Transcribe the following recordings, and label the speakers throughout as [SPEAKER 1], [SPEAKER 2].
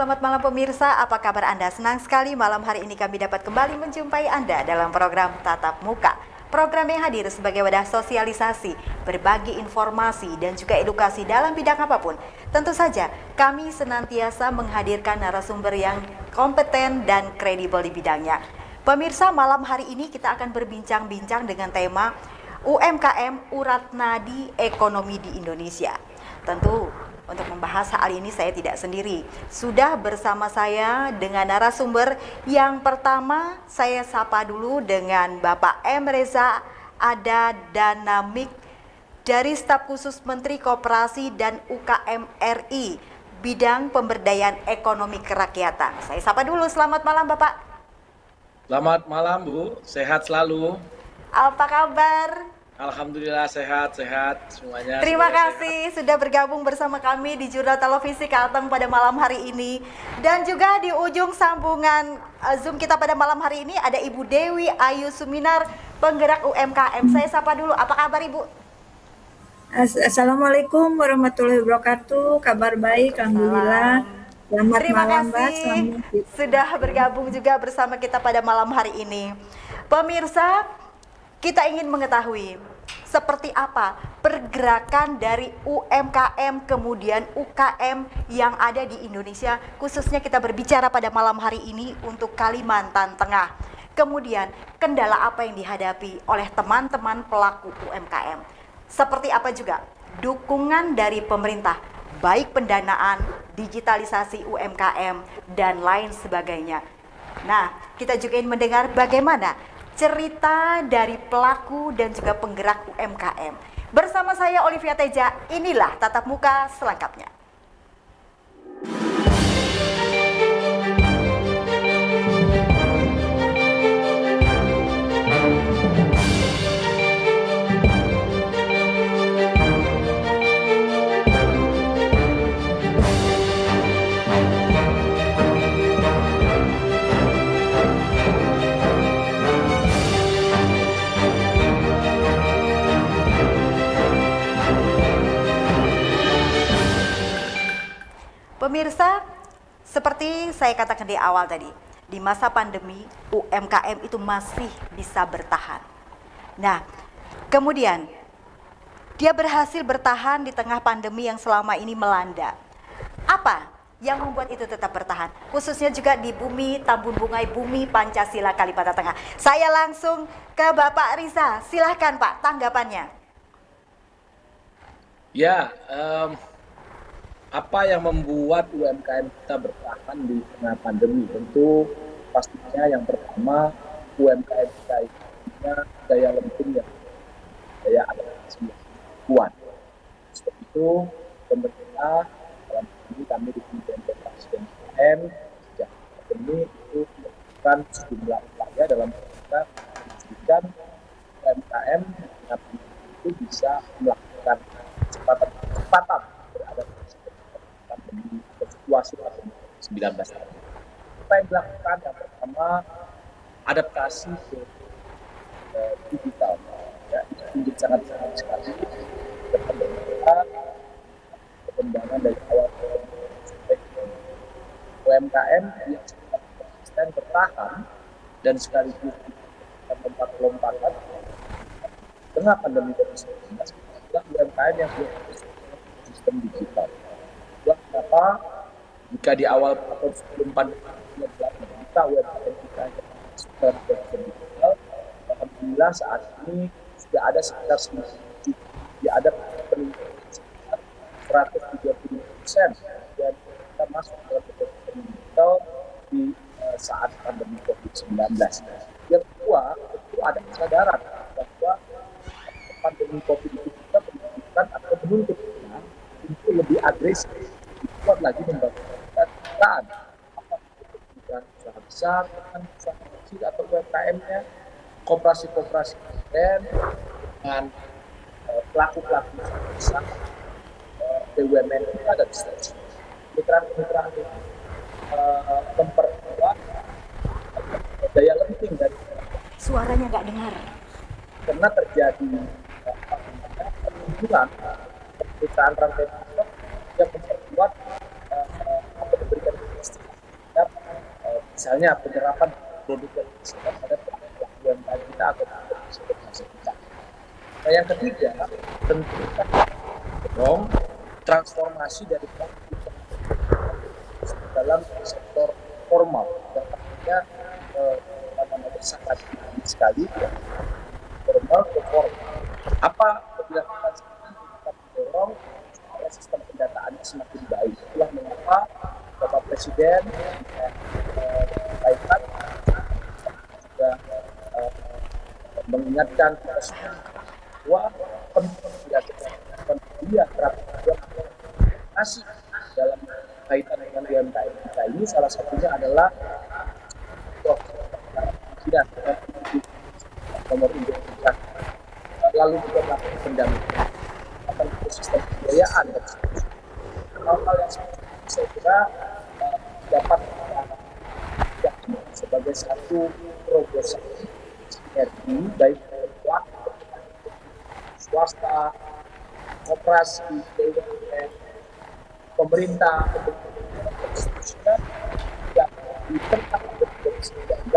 [SPEAKER 1] selamat malam pemirsa. Apa kabar Anda? Senang sekali malam hari ini kami dapat kembali menjumpai Anda dalam program Tatap Muka. Program yang hadir sebagai wadah sosialisasi, berbagi informasi dan juga edukasi dalam bidang apapun. Tentu saja kami senantiasa menghadirkan narasumber yang kompeten dan kredibel di bidangnya. Pemirsa, malam hari ini kita akan berbincang-bincang dengan tema UMKM Urat Nadi Ekonomi di Indonesia. Tentu untuk membahas hal ini saya tidak sendiri. Sudah bersama saya dengan narasumber. Yang pertama saya sapa dulu dengan Bapak M. Reza Ada Danamik dari Staf Khusus Menteri Koperasi dan UKM RI, bidang pemberdayaan ekonomi kerakyatan. Saya sapa dulu, selamat malam Bapak.
[SPEAKER 2] Selamat malam Bu, sehat selalu.
[SPEAKER 1] Apa kabar?
[SPEAKER 2] Alhamdulillah sehat-sehat semuanya.
[SPEAKER 1] Terima kasih sudah bergabung bersama kami di Jurnal Televisi Kalteng pada malam hari ini. Dan juga di ujung sambungan Zoom kita pada malam hari ini ada Ibu Dewi Ayu Suminar, penggerak UMKM. Saya sapa dulu, apa kabar Ibu?
[SPEAKER 3] Assalamualaikum warahmatullahi wabarakatuh. Kabar baik, alhamdulillah. Selamat
[SPEAKER 1] Terima
[SPEAKER 3] malam, Mbak.
[SPEAKER 1] kasih sudah bergabung juga bersama kita pada malam hari ini. Pemirsa, kita ingin mengetahui seperti apa pergerakan dari UMKM kemudian UKM yang ada di Indonesia, khususnya kita berbicara pada malam hari ini untuk Kalimantan Tengah. Kemudian kendala apa yang dihadapi oleh teman-teman pelaku UMKM. Seperti apa juga dukungan dari pemerintah, baik pendanaan, digitalisasi UMKM, dan lain sebagainya. Nah, kita juga ingin mendengar bagaimana cerita dari pelaku dan juga penggerak UMKM. Bersama saya Olivia Teja, inilah Tatap Muka selengkapnya. Pemirsa, seperti saya katakan di awal tadi, di masa pandemi UMKM itu masih bisa bertahan. Nah, kemudian dia berhasil bertahan di tengah pandemi yang selama ini melanda. Apa yang membuat itu tetap bertahan? Khususnya juga di bumi Tambun Bungai, bumi Pancasila Kalimantan Tengah. Saya langsung ke Bapak Riza, silahkan Pak tanggapannya.
[SPEAKER 2] Ya, apa yang membuat UMKM kita bertahan di tengah pandemi? Tentu pastinya yang pertama UMKM kita itu punya daya lempung yang daya adaptasi yang kuat. Sebab itu pemerintah dalam ini kami di Kementerian Koperasi dan UKM sejak pandemi itu melakukan sejumlah upaya dalam rangka memastikan UMKM itu bisa melakukan kecepatan beradaptasi pandemi atau situasi COVID-19. Apa yang dilakukan? Yang pertama, adaptasi ke digital. Ya, itu menjadi sangat penting sekali. Perkembangan dari awal sampai UMKM yang konsisten bertahan dan sekaligus lompat-lompatan tengah pandemi COVID-19 adalah UMKM yang punya sistem digital. Kenapa jika di awal atau sebelum pandemi kita UMKM kita sistem digital, alhamdulillah saat ini sudah ada sekitar 1.000, ada peningkatan sekitar 130% dan kita masuk dalam sistem digital di saat pandemi COVID-19. Yang kedua, itu ada kesadaran bahwa pandemi COVID itu juga menunjukkan atau menuntut kita untuk lebih agresif, kuat lagi membangun perusahaan, apakah itu perusahaan usaha besar, usaha kecil atau UMKM-nya, koperasi-koperasi dengan pelaku-pelaku usaha besar, BUMN kita dan seterusnya. Mitra-mitra memperkuat daya lenting dari
[SPEAKER 1] Suaranya nggak dengar.
[SPEAKER 2] karena terjadi penunjukan perusahaan rantai pasok yang memperkuat atau memberikan misalnya penyerapan produk yang dihasilkan pada pelaku UMKM kita atau sektor hasil kita. Nah, yang ketiga, tentu kita dorong transformasi dari pelaku dalam sektor formal yang artinya sangat tinggi sekali ya, formal ke formal. Apa dilakukan sekarang kita mendorong supaya sistem pendataannya semakin baik. Itulah mengapa Bapak Presiden kaitan juga mengingatkan kepada semua bahwa penting dia masih dalam kaitan dengan UMKM kita ini salah satunya adalah tidak nomor induk lalu juga melakukan pendampingan akan sistem pembiayaan dan hal-hal yang saya kira dapat sebagai satu terobosan sinergi baik pelaku swasta, operasi, BUMN, pemerintah, yang ditentang COVID-19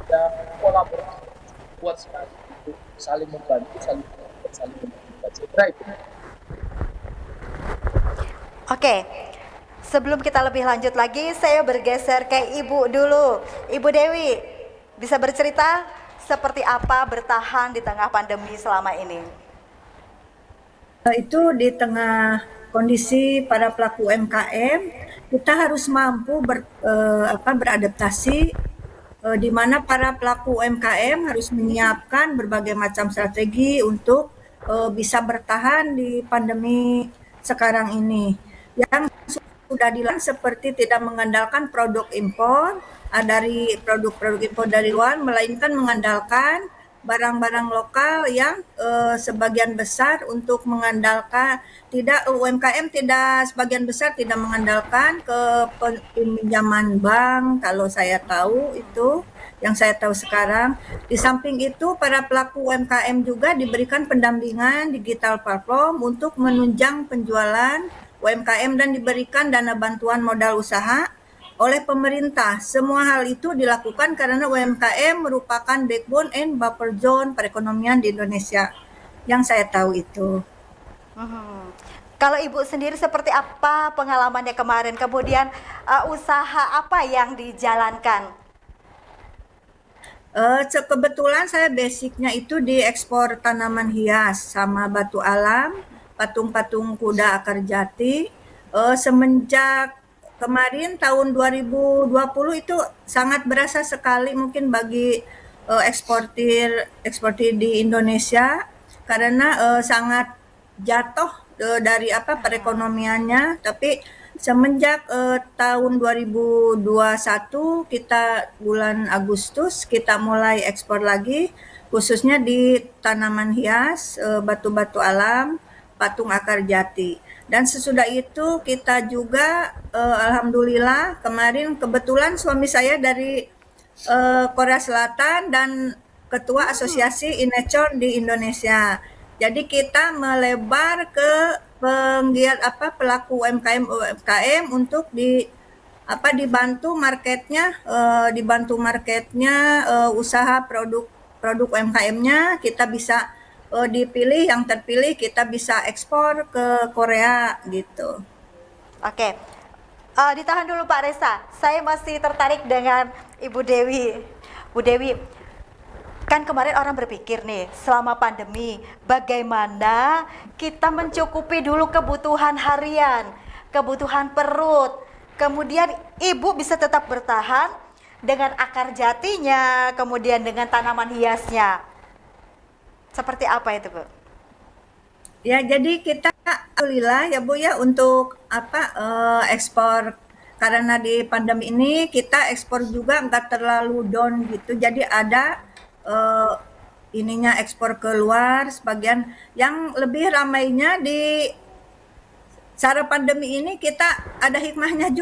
[SPEAKER 2] dan kolaborasi kuat sekali untuk saling membantu, saling membantu. Saya kira itu.
[SPEAKER 1] Oke, sebelum kita lebih lanjut lagi, saya bergeser ke Ibu dulu. Ibu Dewi, bisa bercerita seperti apa bertahan di tengah pandemi selama ini?
[SPEAKER 3] Itu di tengah kondisi para pelaku UMKM, kita harus mampu beradaptasi, di mana para pelaku UMKM harus menyiapkan berbagai macam strategi untuk bisa bertahan di pandemi sekarang ini. Yang sudah dilakukan seperti tidak mengandalkan produk impor dari produk-produk impor dari luar, melainkan mengandalkan barang-barang lokal yang sebagian besar untuk mengandalkan UMKM tidak sebagian besar tidak mengandalkan ke pinjaman bank. Kalau saya tahu itu yang saya tahu sekarang. Di samping itu para pelaku UMKM juga diberikan pendampingan digital platform untuk menunjang penjualan UMKM dan diberikan dana bantuan modal usaha oleh pemerintah. Semua hal itu dilakukan karena UMKM merupakan backbone and buffer zone perekonomian di Indonesia. Yang saya tahu itu.
[SPEAKER 1] Kalau Ibu sendiri seperti apa pengalamannya kemarin? Kemudian usaha apa yang dijalankan?
[SPEAKER 3] Kebetulan saya basicnya itu di ekspor tanaman hias sama batu alam, patung-patung kuda akar jati. Semenjak kemarin tahun 2020 itu sangat berasa sekali mungkin bagi eksportir di Indonesia karena sangat jatuh dari perekonomiannya, tapi semenjak tahun 2021 kita bulan Agustus kita mulai ekspor lagi khususnya di tanaman hias, batu-batu alam, patung akar jati. Dan sesudah itu kita juga alhamdulillah kemarin kebetulan suami saya dari Korea Selatan dan ketua asosiasi Inechon di Indonesia. Jadi kita melebar ke penggiat pelaku UMKM untuk dibantu marketnya, usaha produk UMKM-nya kita bisa dipilih, yang terpilih kita bisa ekspor ke Korea gitu.
[SPEAKER 1] Oke, ditahan dulu Pak Reza, saya masih tertarik dengan Ibu Dewi. Bu Dewi, kan kemarin orang berpikir nih, selama pandemi bagaimana kita mencukupi dulu kebutuhan harian, kebutuhan perut, kemudian Ibu bisa tetap bertahan dengan akar jatinya, kemudian dengan tanaman hiasnya. Seperti apa itu, Bu?
[SPEAKER 3] Ya, jadi kita alhamdulillah ya Bu ya untuk ekspor karena di pandemi ini kita ekspor juga nggak terlalu down gitu. Jadi ada ekspor keluar sebagian yang lebih ramainya di cara pandemi ini kita ada hikmahnya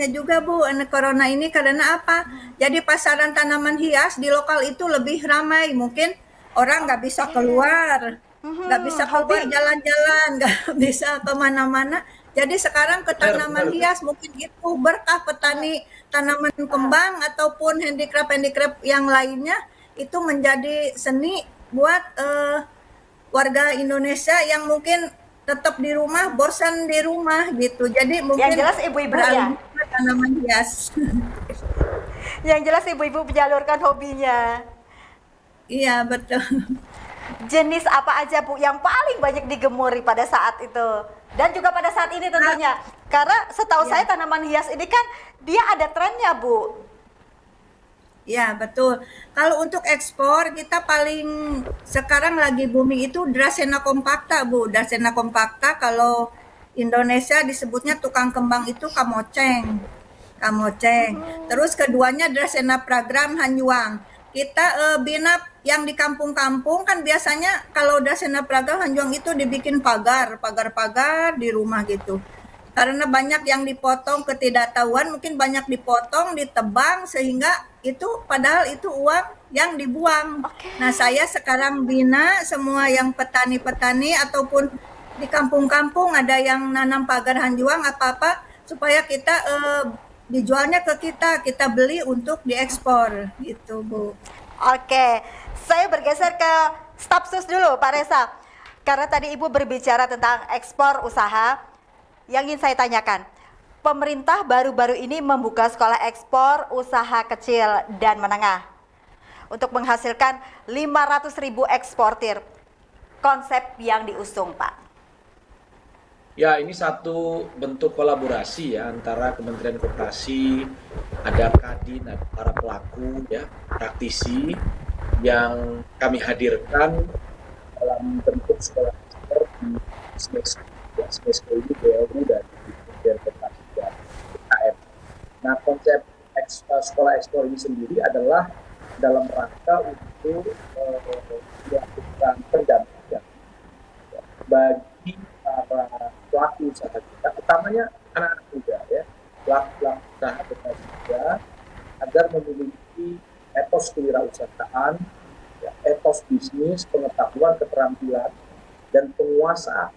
[SPEAKER 3] juga Bu, corona ini karena apa? Jadi pasaran tanaman hias di lokal itu lebih ramai, mungkin orang nggak bisa keluar, nggak bisa keluar jalan-jalan, nggak bisa kemana-mana. Jadi sekarang ke tanaman hias mungkin itu berkah petani tanaman kembang ataupun handicraft yang lainnya itu menjadi seni buat warga Indonesia yang mungkin tetap di rumah, bosan di rumah gitu. Jadi
[SPEAKER 1] Yang
[SPEAKER 3] mungkin
[SPEAKER 1] jelas ibu-ibu ya.
[SPEAKER 3] beralih ke tanaman hias.
[SPEAKER 1] Yang jelas ibu-ibu menyalurkan hobinya.
[SPEAKER 3] Iya, betul.
[SPEAKER 1] Jenis apa aja Bu yang paling banyak digemuri pada saat itu? Dan juga pada saat ini tentunya. Karena setahu
[SPEAKER 3] Ya.
[SPEAKER 1] saya tanaman hias ini kan dia ada trennya Bu.
[SPEAKER 3] Ya, betul. Kalau untuk ekspor kita paling sekarang lagi booming itu Dracena compacta, Bu. Dracena compacta kalau Indonesia disebutnya tukang kembang itu kamoceng. Kamoceng. Terus keduanya Dracena pragram Hanyuang. Kita bina yang di kampung-kampung kan biasanya kalau Dracena pragram Hanyuang itu dibikin pagar-pagar di rumah gitu. Karena banyak yang dipotong ketidaktahuan, mungkin banyak dipotong, ditebang sehingga itu padahal itu uang yang dibuang.
[SPEAKER 1] Oke.
[SPEAKER 3] Nah, saya sekarang bina semua yang petani-petani ataupun di kampung-kampung ada yang nanam pagar hanjuang apa-apa supaya kita dijualnya ke kita beli untuk diekspor gitu, Bu.
[SPEAKER 1] Oke, saya bergeser ke staf sus dulu Pak Reza. Karena tadi Ibu berbicara tentang ekspor usaha, yang ingin saya tanyakan, pemerintah baru-baru ini membuka sekolah ekspor usaha kecil dan menengah untuk menghasilkan 500.000 eksportir. Konsep yang diusung, Pak.
[SPEAKER 2] Ya, ini satu bentuk kolaborasi ya antara Kementerian Koperasi, ada Kadin, ada para pelaku ya, praktisi yang kami hadirkan dalam bentuk sekolah ekspor di SMESCO, ya, SMESCO ini BLU dan Kementerian Koperasi dan UKM. Nah, konsep sekolah ekspor ini sendiri adalah dalam rangka untuk melakukan pendampingan bagi para pelaku usaha kita, utamanya anak-anak muda ya, pelaku usaha kita juga, agar memiliki etos kewirausahaan, ya, etos bisnis, pengetahuan, keterampilan, dan penguasaan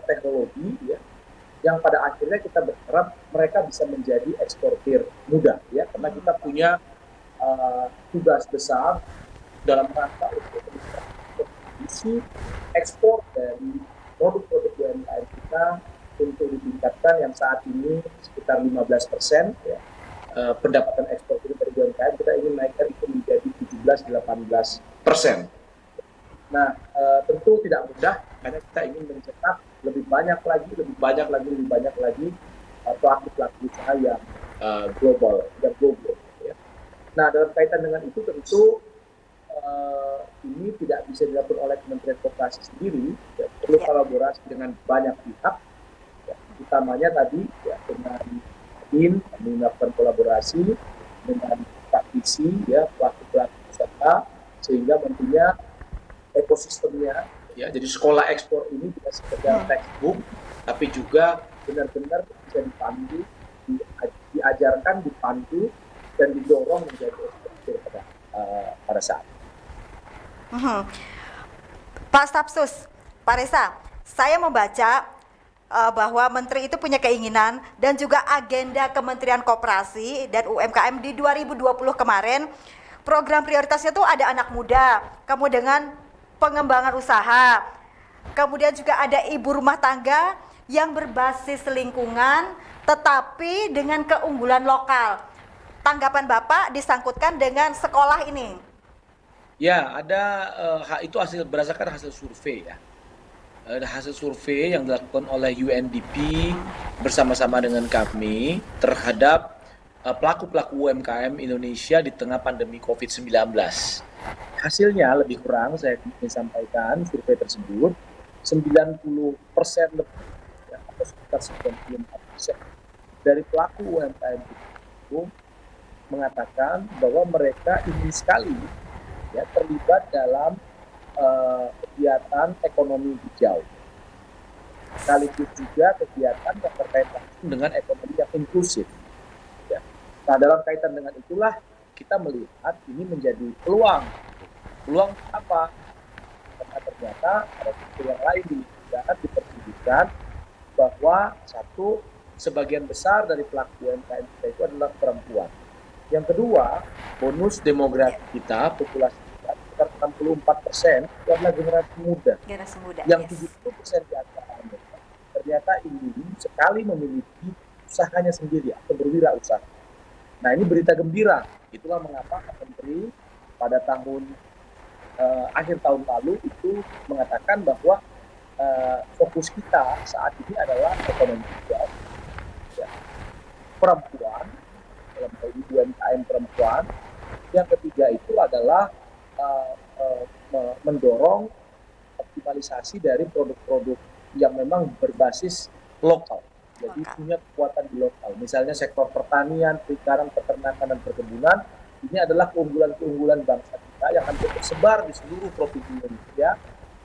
[SPEAKER 2] teknologi, ya, yang pada akhirnya kita berharap mereka bisa menjadi eksportir muda, ya, karena kita punya tugas besar dalam rangka untuk kondisi ekspor dari produk-produk UMKM kita untuk ditingkatkan yang saat ini sekitar 15%, ya. Pendapatan ekspor dari UMKM kita ingin naikkan itu menjadi 17-18%. Nah, tentu tidak mudah karena kita ingin mencetak lebih banyak lagi pelaku-pelaku usaha yang global. Ya. Nah, dalam kaitan dengan itu tentu ini tidak bisa dilakukan oleh Kementerian Koperasi sendiri, ya, perlu kolaborasi dengan banyak pihak, ya, utamanya tadi ya, dengan BIN melakukan kolaborasi dengan praktisi, ya, pelaku-pelaku usaha, sehingga tentunya ekosistemnya, ya, jadi sekolah ekspor ini tidak sekedar textbook, tapi juga benar-benar bisa dipandu, diajarkan, dipandu, dan didorong menjadi eksportir pada saat ini.
[SPEAKER 1] Pak Stafsus, Pak Reza, saya membaca bahwa Menteri itu punya keinginan dan juga agenda Kementerian Koperasi dan UMKM di 2020 kemarin, program prioritasnya tuh ada anak muda, kemudian dengan pengembangan usaha, kemudian juga ada ibu rumah tangga yang berbasis lingkungan tetapi dengan keunggulan lokal. Tanggapan Bapak disangkutkan dengan sekolah ini.
[SPEAKER 2] Ya, ada itu berdasarkan hasil survei ya. Ada hasil survei yang dilakukan oleh UNDP bersama-sama dengan kami terhadap pelaku-pelaku UMKM Indonesia di tengah pandemi COVID-19. Hasilnya lebih kurang saya ingin sampaikan survei tersebut 90% lebih, ya, atau sekitar 94% dari pelaku UMKM itu mengatakan bahwa mereka ingin sekali, ya, terlibat dalam kegiatan ekonomi hijau, sekaligus juga kegiatan yang terkait langsung dengan ekonomi yang inklusif. Ya. Nah, dalam kaitan dengan itulah kita melihat ini menjadi peluang. Peluang apa? Karena ternyata ada sektor yang lain di pendidikan bahwa satu, sebagian besar dari pelaku UMKM kita itu adalah perempuan. Yang kedua, bonus demografi kita, populasi kita, sekitar 64% itu adalah generasi muda.
[SPEAKER 1] Generasi muda.
[SPEAKER 2] Yang
[SPEAKER 1] Yes.
[SPEAKER 2] 70% di antaranya ternyata ingin sekali memiliki usahanya sendiri atau berwirausaha. Nah, ini berita gembira. Itulah mengapa Pak Menteri pada akhir tahun lalu itu mengatakan bahwa fokus kita saat ini adalah ekonomi digital, ya, perempuan, dalam hal ini UMKM perempuan. Yang ketiga itu adalah mendorong optimalisasi dari produk-produk yang memang berbasis lokal. Jadi punya kekuatan di lokal. Misalnya sektor pertanian, perikanan, peternakan, dan perkebunan. Ini adalah keunggulan-keunggulan bangsa kita yang hampir tersebar di seluruh provinsi Indonesia.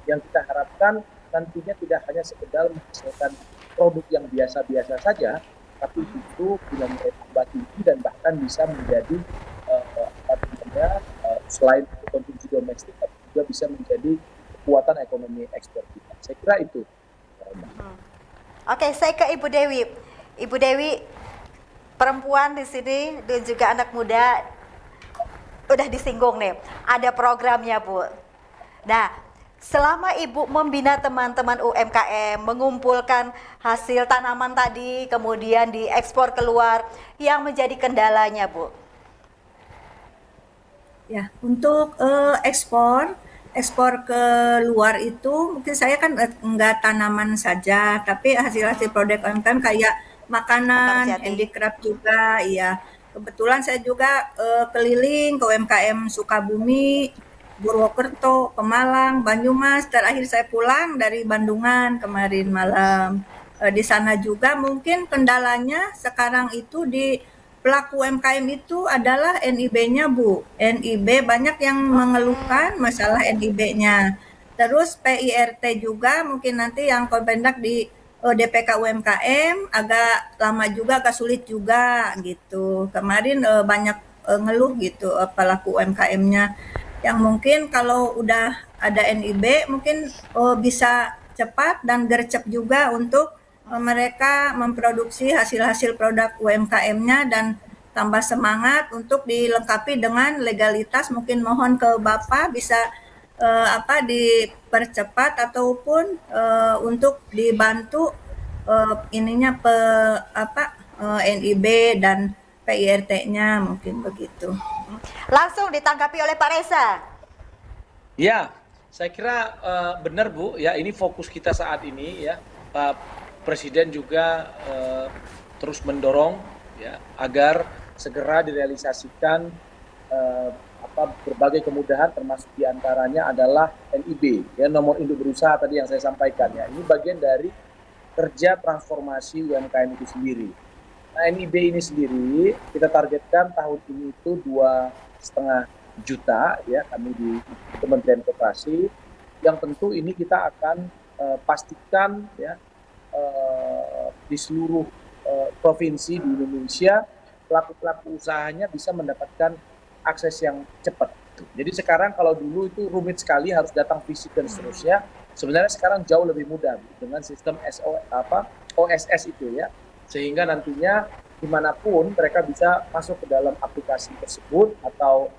[SPEAKER 2] Yang kita harapkan nantinya tidak hanya sekedar menghasilkan produk yang biasa-biasa saja, tapi itu bila mulai tambah tinggi dan bahkan bisa menjadi selain konsumsi domestik, tapi juga bisa menjadi kekuatan ekonomi ekspor kita. Saya kira itu.
[SPEAKER 1] Oke, saya ke Ibu Dewi. Ibu Dewi, perempuan di sini dan juga anak muda udah disinggung nih. Ada programnya, Bu. Nah, selama Ibu membina teman-teman UMKM, mengumpulkan hasil tanaman tadi, kemudian diekspor keluar, yang menjadi kendalanya, Bu?
[SPEAKER 3] Ya, untuk ekspor ke luar itu mungkin saya kan enggak tanaman saja, tapi hasil-hasil produk UMKM kayak makanan,
[SPEAKER 1] Kerjati.
[SPEAKER 3] handicraft juga, iya. Kebetulan saya juga keliling ke UMKM Sukabumi, Purwokerto, Pemalang, Banyumas. Terakhir saya pulang dari Bandungan kemarin malam. Di sana juga mungkin kendalanya sekarang itu di pelaku UMKM itu adalah NIB-nya, Bu. NIB banyak yang mengeluhkan masalah NIB-nya. Terus PIRT juga mungkin nanti yang Konpendak di DPK UMKM agak lama juga, agak sulit juga gitu. Kemarin banyak ngeluh gitu pelaku UMKM-nya. Yang mungkin kalau udah ada NIB mungkin bisa cepat dan gercep juga untuk mereka memproduksi hasil-hasil produk UMKM-nya dan tambah semangat untuk dilengkapi dengan legalitas. Mungkin mohon ke Bapak bisa dipercepat ataupun untuk dibantu NIB dan PIRT-nya mungkin begitu.
[SPEAKER 1] Langsung ditanggapi oleh Pak Reza.
[SPEAKER 2] Ya, saya kira benar, Bu. Ya, ini fokus kita saat ini ya. Pak Presiden juga terus mendorong ya agar segera direalisasikan berbagai kemudahan, termasuk diantaranya adalah NIB, ya, nomor induk berusaha tadi yang saya sampaikan ya. Ini bagian dari kerja transformasi UMKM itu sendiri. Nah, NIB ini sendiri kita targetkan tahun ini itu 2,5 juta ya, kami di Kementerian Koperasi, yang tentu ini kita akan pastikan ya di seluruh provinsi di Indonesia pelaku-pelaku usahanya bisa mendapatkan akses yang cepat. Jadi sekarang kalau dulu itu rumit sekali harus datang fisik dan seterusnya, sebenarnya sekarang jauh lebih mudah dengan sistem OSS itu ya, sehingga nantinya dimanapun mereka bisa masuk ke dalam aplikasi tersebut atau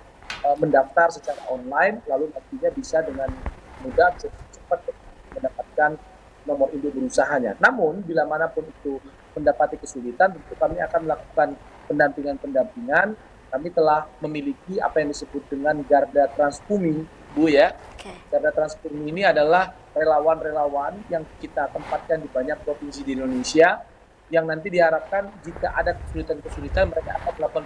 [SPEAKER 2] mendaftar secara online, lalu nantinya bisa dengan mudah cepat mendapatkan nomor induk berusahanya. Namun bila manapun itu mendapati kesulitan, tentu kami akan melakukan pendampingan. Kami telah memiliki apa yang disebut dengan Garda Transbumi, Bu ya.
[SPEAKER 1] Okay.
[SPEAKER 2] Garda Transbumi ini adalah relawan-relawan yang kita tempatkan di banyak provinsi di Indonesia, yang nanti diharapkan jika ada kesulitan-kesulitan mereka akan melakukan.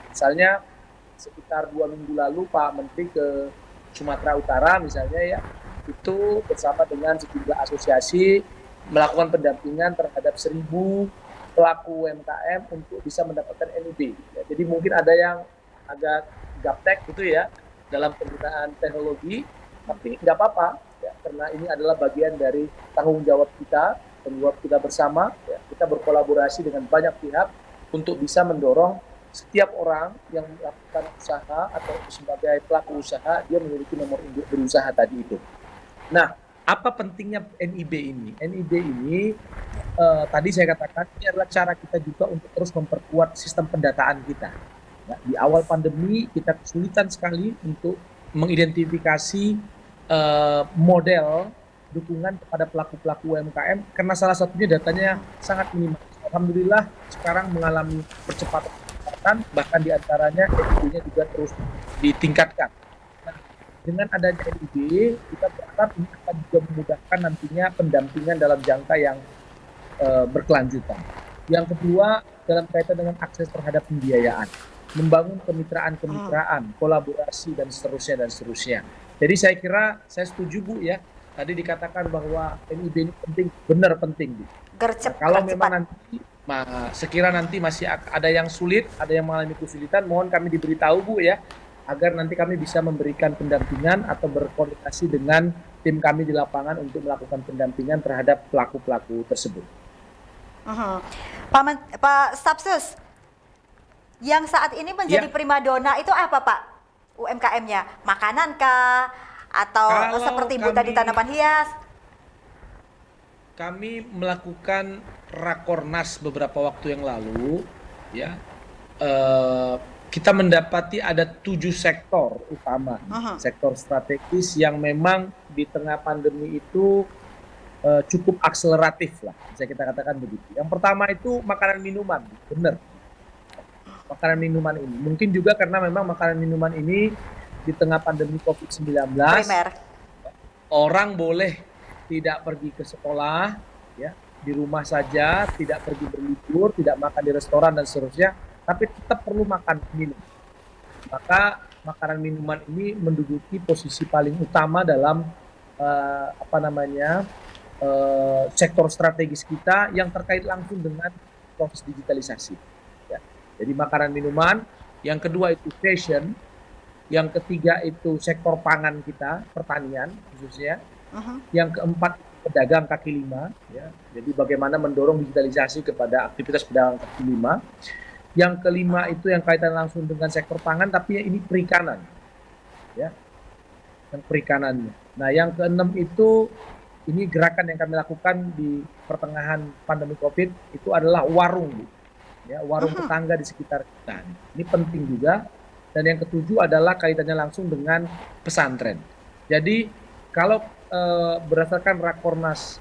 [SPEAKER 2] Misalnya sekitar 2 minggu lalu Pak Menteri ke Sumatera Utara misalnya ya, itu bersama dengan sejumlah asosiasi melakukan pendampingan terhadap 1.000 pelaku UMKM untuk bisa mendapatkan NIB. Ya, jadi mungkin ada yang agak gaptek gitu ya dalam penggunaan teknologi, tapi nggak apa-apa ya, karena ini adalah bagian dari tanggung jawab kita bersama. Ya, kita berkolaborasi dengan banyak pihak untuk bisa mendorong setiap orang yang melakukan usaha atau sebagai pelaku usaha dia memiliki nomor induk berusaha tadi itu. Nah, apa pentingnya NIB ini? NIB ini tadi saya katakan ini adalah cara kita juga untuk terus memperkuat sistem pendataan kita. Ya, di awal pandemi kita kesulitan sekali untuk mengidentifikasi model dukungan kepada pelaku-pelaku UMKM karena salah satunya datanya sangat minimal. Alhamdulillah sekarang mengalami percepatan, bahkan diantaranya NIB-nya juga terus ditingkatkan. Nah, dengan adanya NIB, kita berharap ini akan juga memudahkan nantinya pendampingan dalam jangka yang berkelanjutan. Yang kedua, dalam kaitan dengan akses terhadap pembiayaan, membangun kemitraan-kemitraan, kolaborasi dan seterusnya. Jadi saya kira saya setuju Bu ya. Tadi dikatakan bahwa NIB ini penting, benar penting Bu. Nah, kalau memang nanti sekira nanti masih ada yang sulit, ada yang mengalami kesulitan, mohon kami diberitahu Bu ya, agar nanti kami bisa memberikan pendampingan atau berkoordinasi dengan tim kami di lapangan untuk melakukan pendampingan terhadap pelaku-pelaku tersebut.
[SPEAKER 1] Pak Stafsus, yang saat ini menjadi primadona itu apa Pak? UMKM-nya makanan kah? Atau kalau seperti Bu tadi tanaman hias?
[SPEAKER 2] Kami melakukan rakornas beberapa waktu yang lalu, ya. Kita mendapati ada 7 sektor utama, sektor strategis yang memang di tengah pandemi itu cukup akseleratif lah, bisa kita katakan begitu. Yang pertama itu makanan minuman, benar. Makanan minuman ini, mungkin juga karena memang makanan minuman ini di tengah pandemi COVID-19, orang boleh tidak pergi ke sekolah, ya, di rumah saja, tidak pergi berlibur, tidak makan di restoran dan seterusnya, tapi tetap perlu makan minum. Maka makanan minuman ini menduduki posisi paling utama dalam sektor strategis kita yang terkait langsung dengan proses digitalisasi. Ya. Jadi makanan minuman, yang kedua itu fashion, yang ketiga itu sektor pangan kita, pertanian khususnya, yang keempat pedagang kaki lima, ya. Jadi bagaimana mendorong digitalisasi kepada aktivitas pedagang kaki lima. Yang kelima itu yang kaitan langsung dengan sektor pangan, tapi ini perikanan, ya, yang perikanannya. Nah, yang keenam itu ini gerakan yang kami lakukan di pertengahan pandemi COVID itu adalah warung, Bu. Ya, warung tetangga di sekitar kita. Ini penting juga. Dan yang ketujuh adalah kaitannya langsung dengan pesantren. Jadi kalau berdasarkan rakornas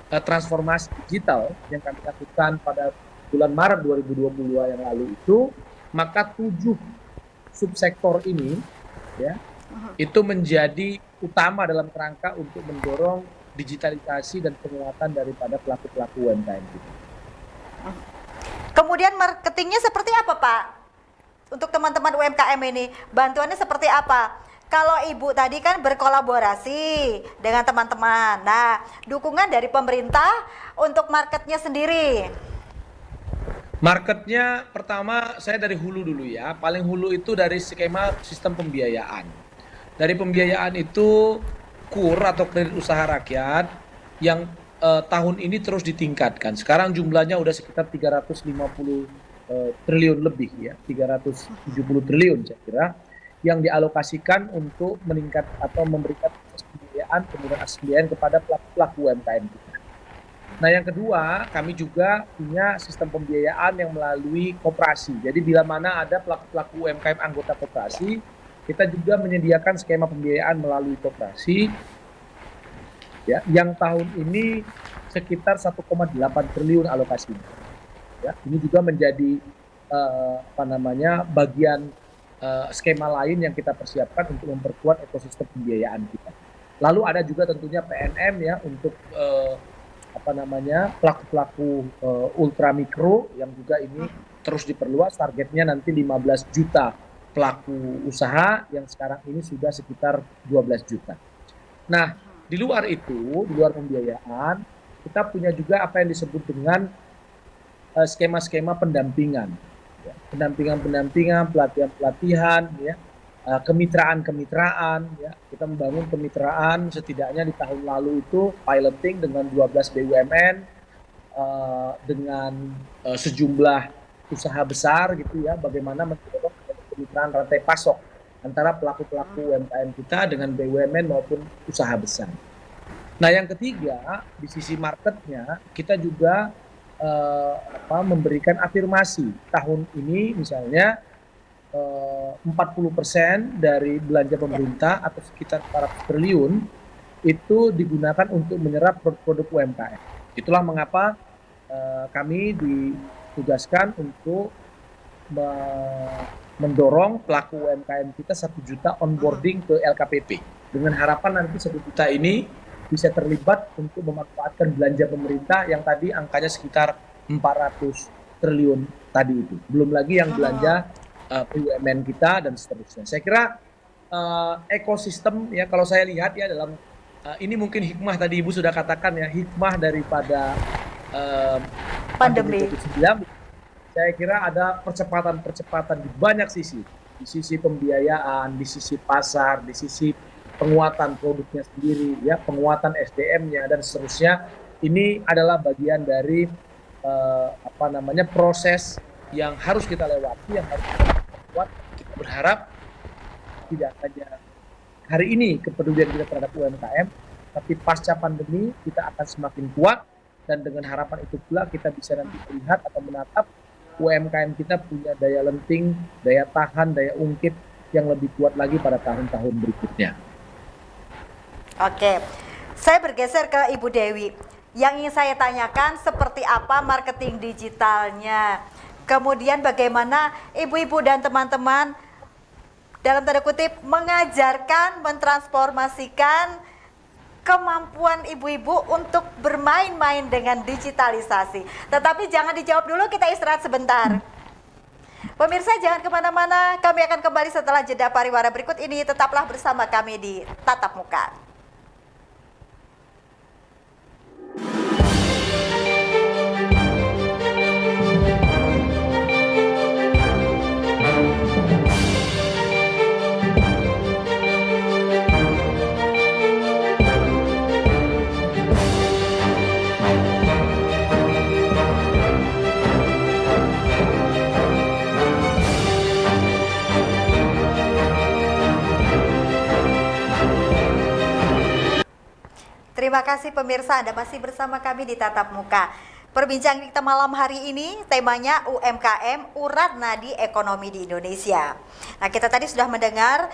[SPEAKER 2] transformasi digital yang kami lakukan pada bulan Maret 2022 yang lalu itu, maka 7 subsektor ini, ya, itu menjadi utama dalam kerangka untuk mendorong digitalisasi dan penguatan daripada pelaku-pelaku UMKM kita.
[SPEAKER 1] Kemudian marketingnya seperti apa Pak? Untuk teman-teman UMKM ini, bantuannya seperti apa? Kalau Ibu tadi kan berkolaborasi dengan teman-teman. Nah, dukungan dari pemerintah untuk marketnya sendiri.
[SPEAKER 2] Marketnya pertama saya dari hulu dulu ya. Paling hulu itu dari skema sistem pembiayaan. Dari pembiayaan itu KUR atau kredit usaha rakyat yang tahun ini terus ditingkatkan. Sekarang jumlahnya udah sekitar 350 triliun lebih ya, 370 triliun saya kira, yang dialokasikan untuk meningkat atau memberikan akses pembiayaan, kemudian akses pembiayaan kepada pelaku UMKM kita. Nah, yang kedua, kami juga punya sistem pembiayaan yang melalui koperasi. Jadi bila mana ada pelaku-pelaku UMKM anggota koperasi, kita juga menyediakan skema pembiayaan melalui koperasi, ya, yang tahun ini sekitar 1,8 triliun alokasinya. Ya, ini juga menjadi bagian skema lain yang kita persiapkan untuk memperkuat ekosistem pembiayaan kita. Lalu ada juga tentunya PNM ya untuk pelaku-pelaku ultra mikro yang juga ini terus diperluas, targetnya nanti 15 juta pelaku usaha yang sekarang ini sudah sekitar 12 juta. Nah, di luar itu, di luar pembiayaan, kita punya juga apa yang disebut dengan skema-skema pendampingan, ya. Pendampingan, pelatihan-pelatihan, ya, kemitraan, ya. Kita membangun kemitraan setidaknya di tahun lalu itu piloting dengan 12 BUMN, dengan sejumlah usaha besar gitu ya, bagaimana mendorong kemitraan rantai pasok antara pelaku-pelaku UMKM kita dengan BUMN maupun usaha besar. Nah, yang ketiga, di sisi marketnya, kita juga memberikan afirmasi. Tahun ini misalnya 40% dari belanja pemerintah atau sekitar 400 triliun itu digunakan untuk menyerap produk UMKM. Itulah mengapa kami ditugaskan untuk mendorong pelaku UMKM kita 1 juta onboarding ke LKPP. Dengan harapan nanti 1 juta ini bisa terlibat untuk memanfaatkan belanja pemerintah yang tadi angkanya sekitar 400 triliun tadi itu. Belum lagi yang belanja BUMN kita dan seterusnya. Saya kira ekosistem ya, kalau saya lihat ya dalam ini mungkin hikmah tadi Ibu sudah katakan ya, hikmah daripada pandemi COVID-19. Saya kira ada percepatan-percepatan di banyak sisi. Di sisi pembiayaan, di sisi pasar, di sisi penguatan produknya sendiri, ya, penguatan SDM-nya dan seterusnya. Ini adalah bagian dari proses yang harus kita lewati, yang harus kita buat. Kita berharap tidak hanya hari ini kepedulian kita terhadap UMKM, tapi pasca pandemi kita akan semakin kuat, dan dengan harapan itu pula kita bisa nanti melihat atau menatap UMKM kita punya daya lenting, daya tahan, daya ungkit yang lebih kuat lagi pada tahun-tahun berikutnya.
[SPEAKER 1] Oke, saya bergeser ke Ibu Dewi. Yang ingin saya tanyakan seperti apa marketing digitalnya, kemudian bagaimana ibu-ibu dan teman-teman dalam tanda kutip mengajarkan, mentransformasikan kemampuan ibu-ibu untuk bermain-main dengan digitalisasi. Tetapi jangan dijawab dulu, kita istirahat sebentar. Pemirsa jangan kemana-mana, kami akan kembali setelah jeda pariwara berikut ini. Tetaplah bersama kami di Tatap Muka. Terima kasih pemirsa, Anda masih bersama kami di Tatap Muka. Perbincangan kita malam hari ini temanya UMKM, urat nadi ekonomi di Indonesia. Nah, kita tadi sudah mendengar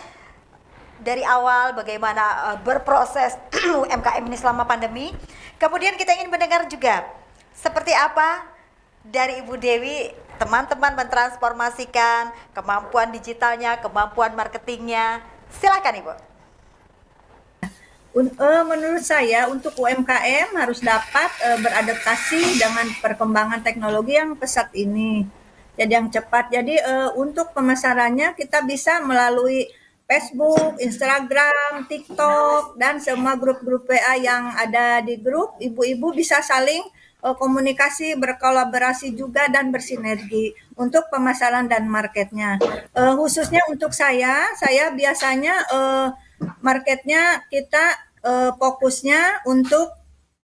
[SPEAKER 1] dari awal bagaimana berproses UMKM ini selama pandemi. Kemudian kita ingin mendengar juga seperti apa dari Ibu Dewi teman-teman mentransformasikan kemampuan digitalnya, kemampuan marketingnya. Silakan Ibu.
[SPEAKER 3] Menurut saya untuk UMKM harus dapat beradaptasi dengan perkembangan teknologi yang pesat ini. Jadi yang cepat. Jadi untuk pemasarannya kita bisa melalui Facebook, Instagram, TikTok, dan semua grup-grup WA yang ada di grup. Ibu-ibu bisa saling komunikasi, berkolaborasi juga dan bersinergi untuk pemasaran dan marketnya. Khususnya untuk saya biasanya marketnya kita fokusnya untuk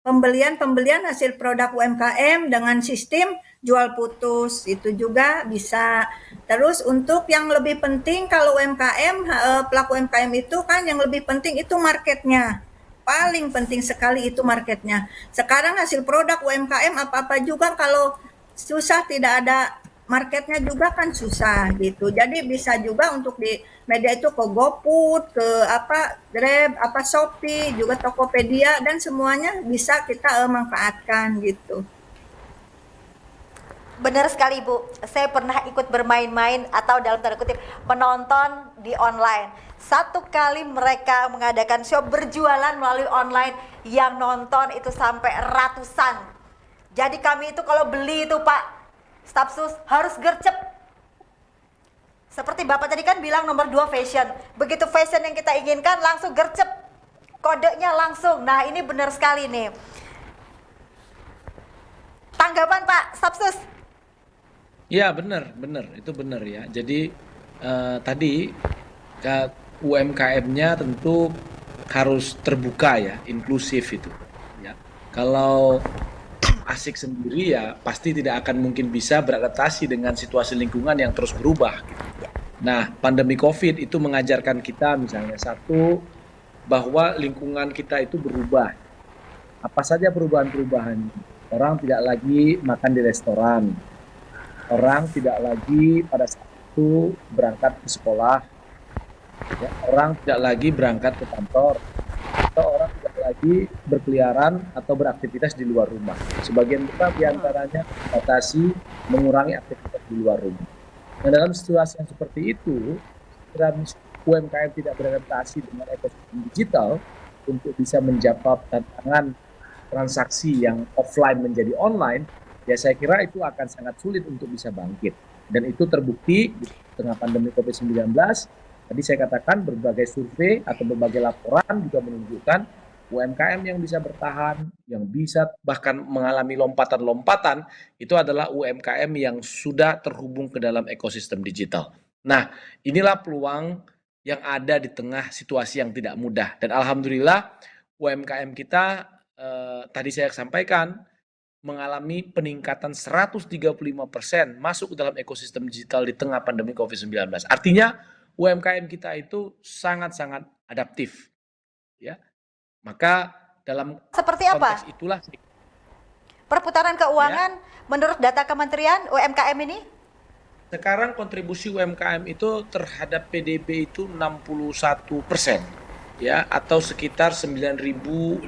[SPEAKER 3] pembelian hasil produk UMKM dengan sistem jual putus, itu juga bisa. Terus untuk yang lebih penting kalau UMKM, pelaku UMKM itu kan yang lebih penting itu marketnya. Paling penting sekali itu marketnya. Sekarang hasil produk UMKM apa-apa juga kalau susah, tidak ada marketnya juga kan susah gitu. Jadi bisa juga untuk di media itu ke GoFood, ke Grab, Shopee, juga Tokopedia, dan semuanya bisa kita manfaatkan gitu.
[SPEAKER 1] Benar sekali Ibu, saya pernah ikut bermain-main atau dalam tanda kutip menonton di online. Satu kali mereka mengadakan show berjualan melalui online, yang nonton itu sampai ratusan. Jadi kami itu kalau beli itu Pak, stafsus harus gercep. Seperti Bapak tadi kan bilang nomor 2 fashion. Begitu fashion yang kita inginkan langsung gercep. Kodenya langsung. Nah ini benar sekali nih. Tanggapan Pak Stafsus?
[SPEAKER 2] Ya benar, itu benar ya. Jadi tadi UMKM-nya tentu harus terbuka ya, inklusif itu. Ya. Kalau asik sendiri ya pasti tidak akan mungkin bisa beradaptasi dengan situasi lingkungan yang terus berubah gitu. Nah, pandemi Covid itu mengajarkan kita misalnya satu, bahwa lingkungan kita itu berubah. Apa saja perubahan-perubahan? Orang tidak lagi makan di restoran, orang tidak lagi pada saat itu berangkat ke sekolah, ya, orang tidak lagi berangkat ke kantor, atau orang tidak lagi berkeliaran atau beraktivitas di luar rumah. Sebagian besar diantaranya membatasi, mengurangi aktivitas di luar rumah. Nah, dalam situasi yang seperti itu, UMKM tidak beradaptasi dengan ekosistem digital untuk bisa menjawab tantangan transaksi yang offline menjadi online, ya saya kira itu akan sangat sulit untuk bisa bangkit. Dan itu terbukti di tengah pandemi COVID-19. Tadi saya katakan berbagai survei atau berbagai laporan juga menunjukkan UMKM yang bisa bertahan, yang bisa bahkan mengalami lompatan-lompatan, itu adalah UMKM yang sudah terhubung ke dalam ekosistem digital. Nah, inilah peluang yang ada di tengah situasi yang tidak mudah. Dan alhamdulillah UMKM kita tadi saya sampaikan mengalami peningkatan 135% masuk ke dalam ekosistem digital di tengah pandemi COVID-19. Artinya UMKM kita itu sangat-sangat adaptif, ya. Maka dalam
[SPEAKER 1] Seperti apa
[SPEAKER 2] konteks itulah
[SPEAKER 1] perputaran
[SPEAKER 2] ya,
[SPEAKER 1] keuangan menurut data Kementerian UMKM ini?
[SPEAKER 2] sekarang kontribusi UMKM itu terhadap PDB itu 61%, ya, atau sekitar 9.580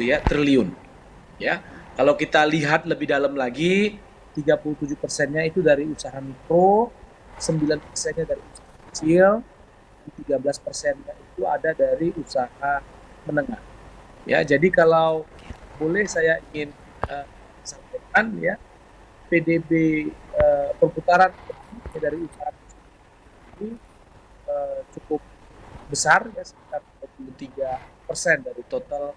[SPEAKER 2] ya triliun, ya. Kalau kita lihat lebih dalam lagi, 37%-nya itu dari usaha mikro, 9%-nya dari usaha kecil, 13%-nya itu ada dari usaha menengah. Ya, jadi kalau boleh saya ingin sampaikan, ya, PDB perputaran dari usaha ini cukup besar, ya, sekitar 23% dari total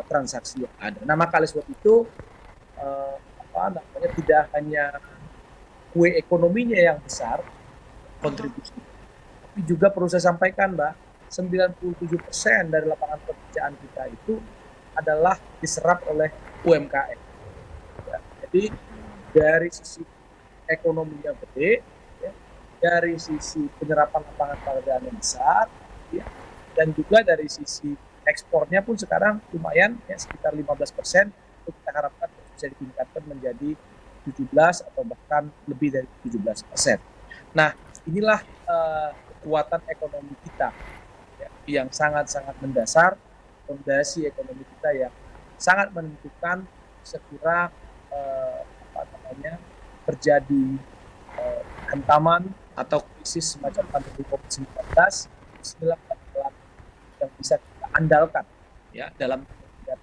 [SPEAKER 2] transaksi yang ada. Nah, maka oleh sebab itu tidak hanya kue ekonominya yang besar kontribusi, tapi juga perlu saya sampaikan, Mbak, 97% dari lapangan pekerjaan kita itu adalah diserap oleh UMKM. Ya, jadi dari sisi ekonominya gede, ya, dari sisi penyerapan lapangan pekerjaan yang besar, ya, dan juga dari sisi ekspornya pun sekarang lumayan, ya, sekitar 15%. Kita harapkan bisa ditingkatkan menjadi 17 atau bahkan lebih dari 17%. Nah, inilah kekuatan ekonomi kita, ya, yang sangat-sangat mendasar, fondasi ekonomi kita yang sangat menentukan sekira terjadi hantaman atau krisis semacam pandemi COVID-19, inilah yang bisa kita andalkan, ya, dalam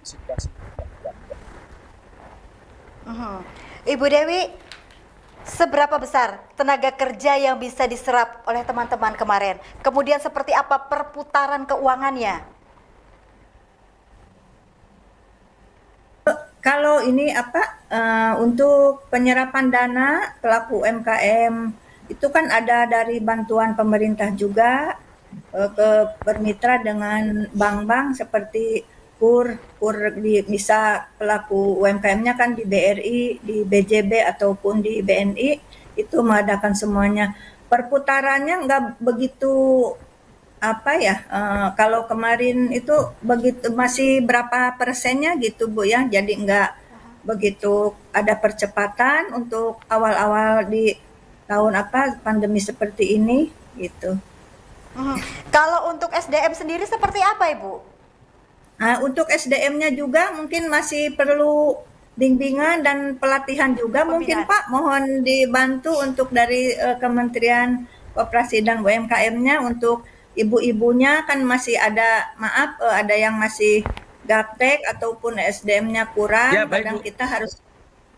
[SPEAKER 2] situasi yang
[SPEAKER 1] Ibu Dewi, seberapa besar tenaga kerja yang bisa diserap oleh teman-teman kemarin? Kemudian seperti apa perputaran keuangannya?
[SPEAKER 3] Kalau ini untuk penyerapan dana pelaku UMKM itu kan ada dari bantuan pemerintah juga, bermitra dengan bank-bank seperti KUR bisa pelaku UMKM-nya kan di BRI, di BJB ataupun di BNI itu mengadakan semuanya. Perputarannya nggak begitu kalau kemarin itu begitu masih berapa persennya gitu Bu ya, jadi nggak begitu ada percepatan untuk awal-awal di tahun pandemi seperti ini gitu.
[SPEAKER 1] Kalau untuk SDM sendiri seperti apa Ibu?
[SPEAKER 3] Untuk SDM-nya juga mungkin masih perlu bimbingan dan pelatihan juga mungkin Pak, mohon dibantu untuk dari Kementerian Koperasi dan UMKM-nya untuk ibu-ibunya kan masih ada ada yang masih gaptek ataupun SDM-nya kurang,
[SPEAKER 2] ya,
[SPEAKER 3] kadang kita harus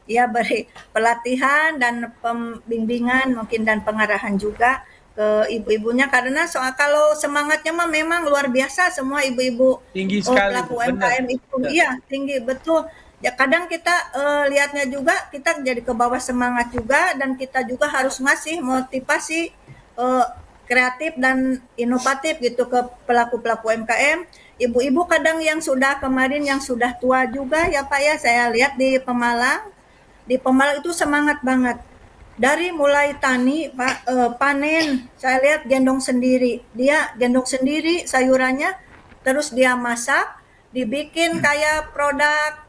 [SPEAKER 3] ya beri pelatihan dan pembimbingan mungkin dan pengarahan juga ke ibu-ibunya karena soal kalau semangatnya mah memang luar biasa semua ibu-ibu
[SPEAKER 2] tinggi sekali,
[SPEAKER 3] pelaku
[SPEAKER 2] benar.
[SPEAKER 3] UMKM itu iya tinggi betul ya kadang kita lihatnya juga kita jadi ke bawah semangat juga dan kita juga harus ngasih motivasi kreatif dan inovatif gitu ke pelaku-pelaku UMKM ibu-ibu kadang yang sudah kemarin yang sudah tua juga ya Pak ya saya lihat di Pemalang itu semangat banget dari mulai tani Pak panen saya lihat gendong sendiri dia gendong sendiri sayurannya terus dia masak dibikin kayak produk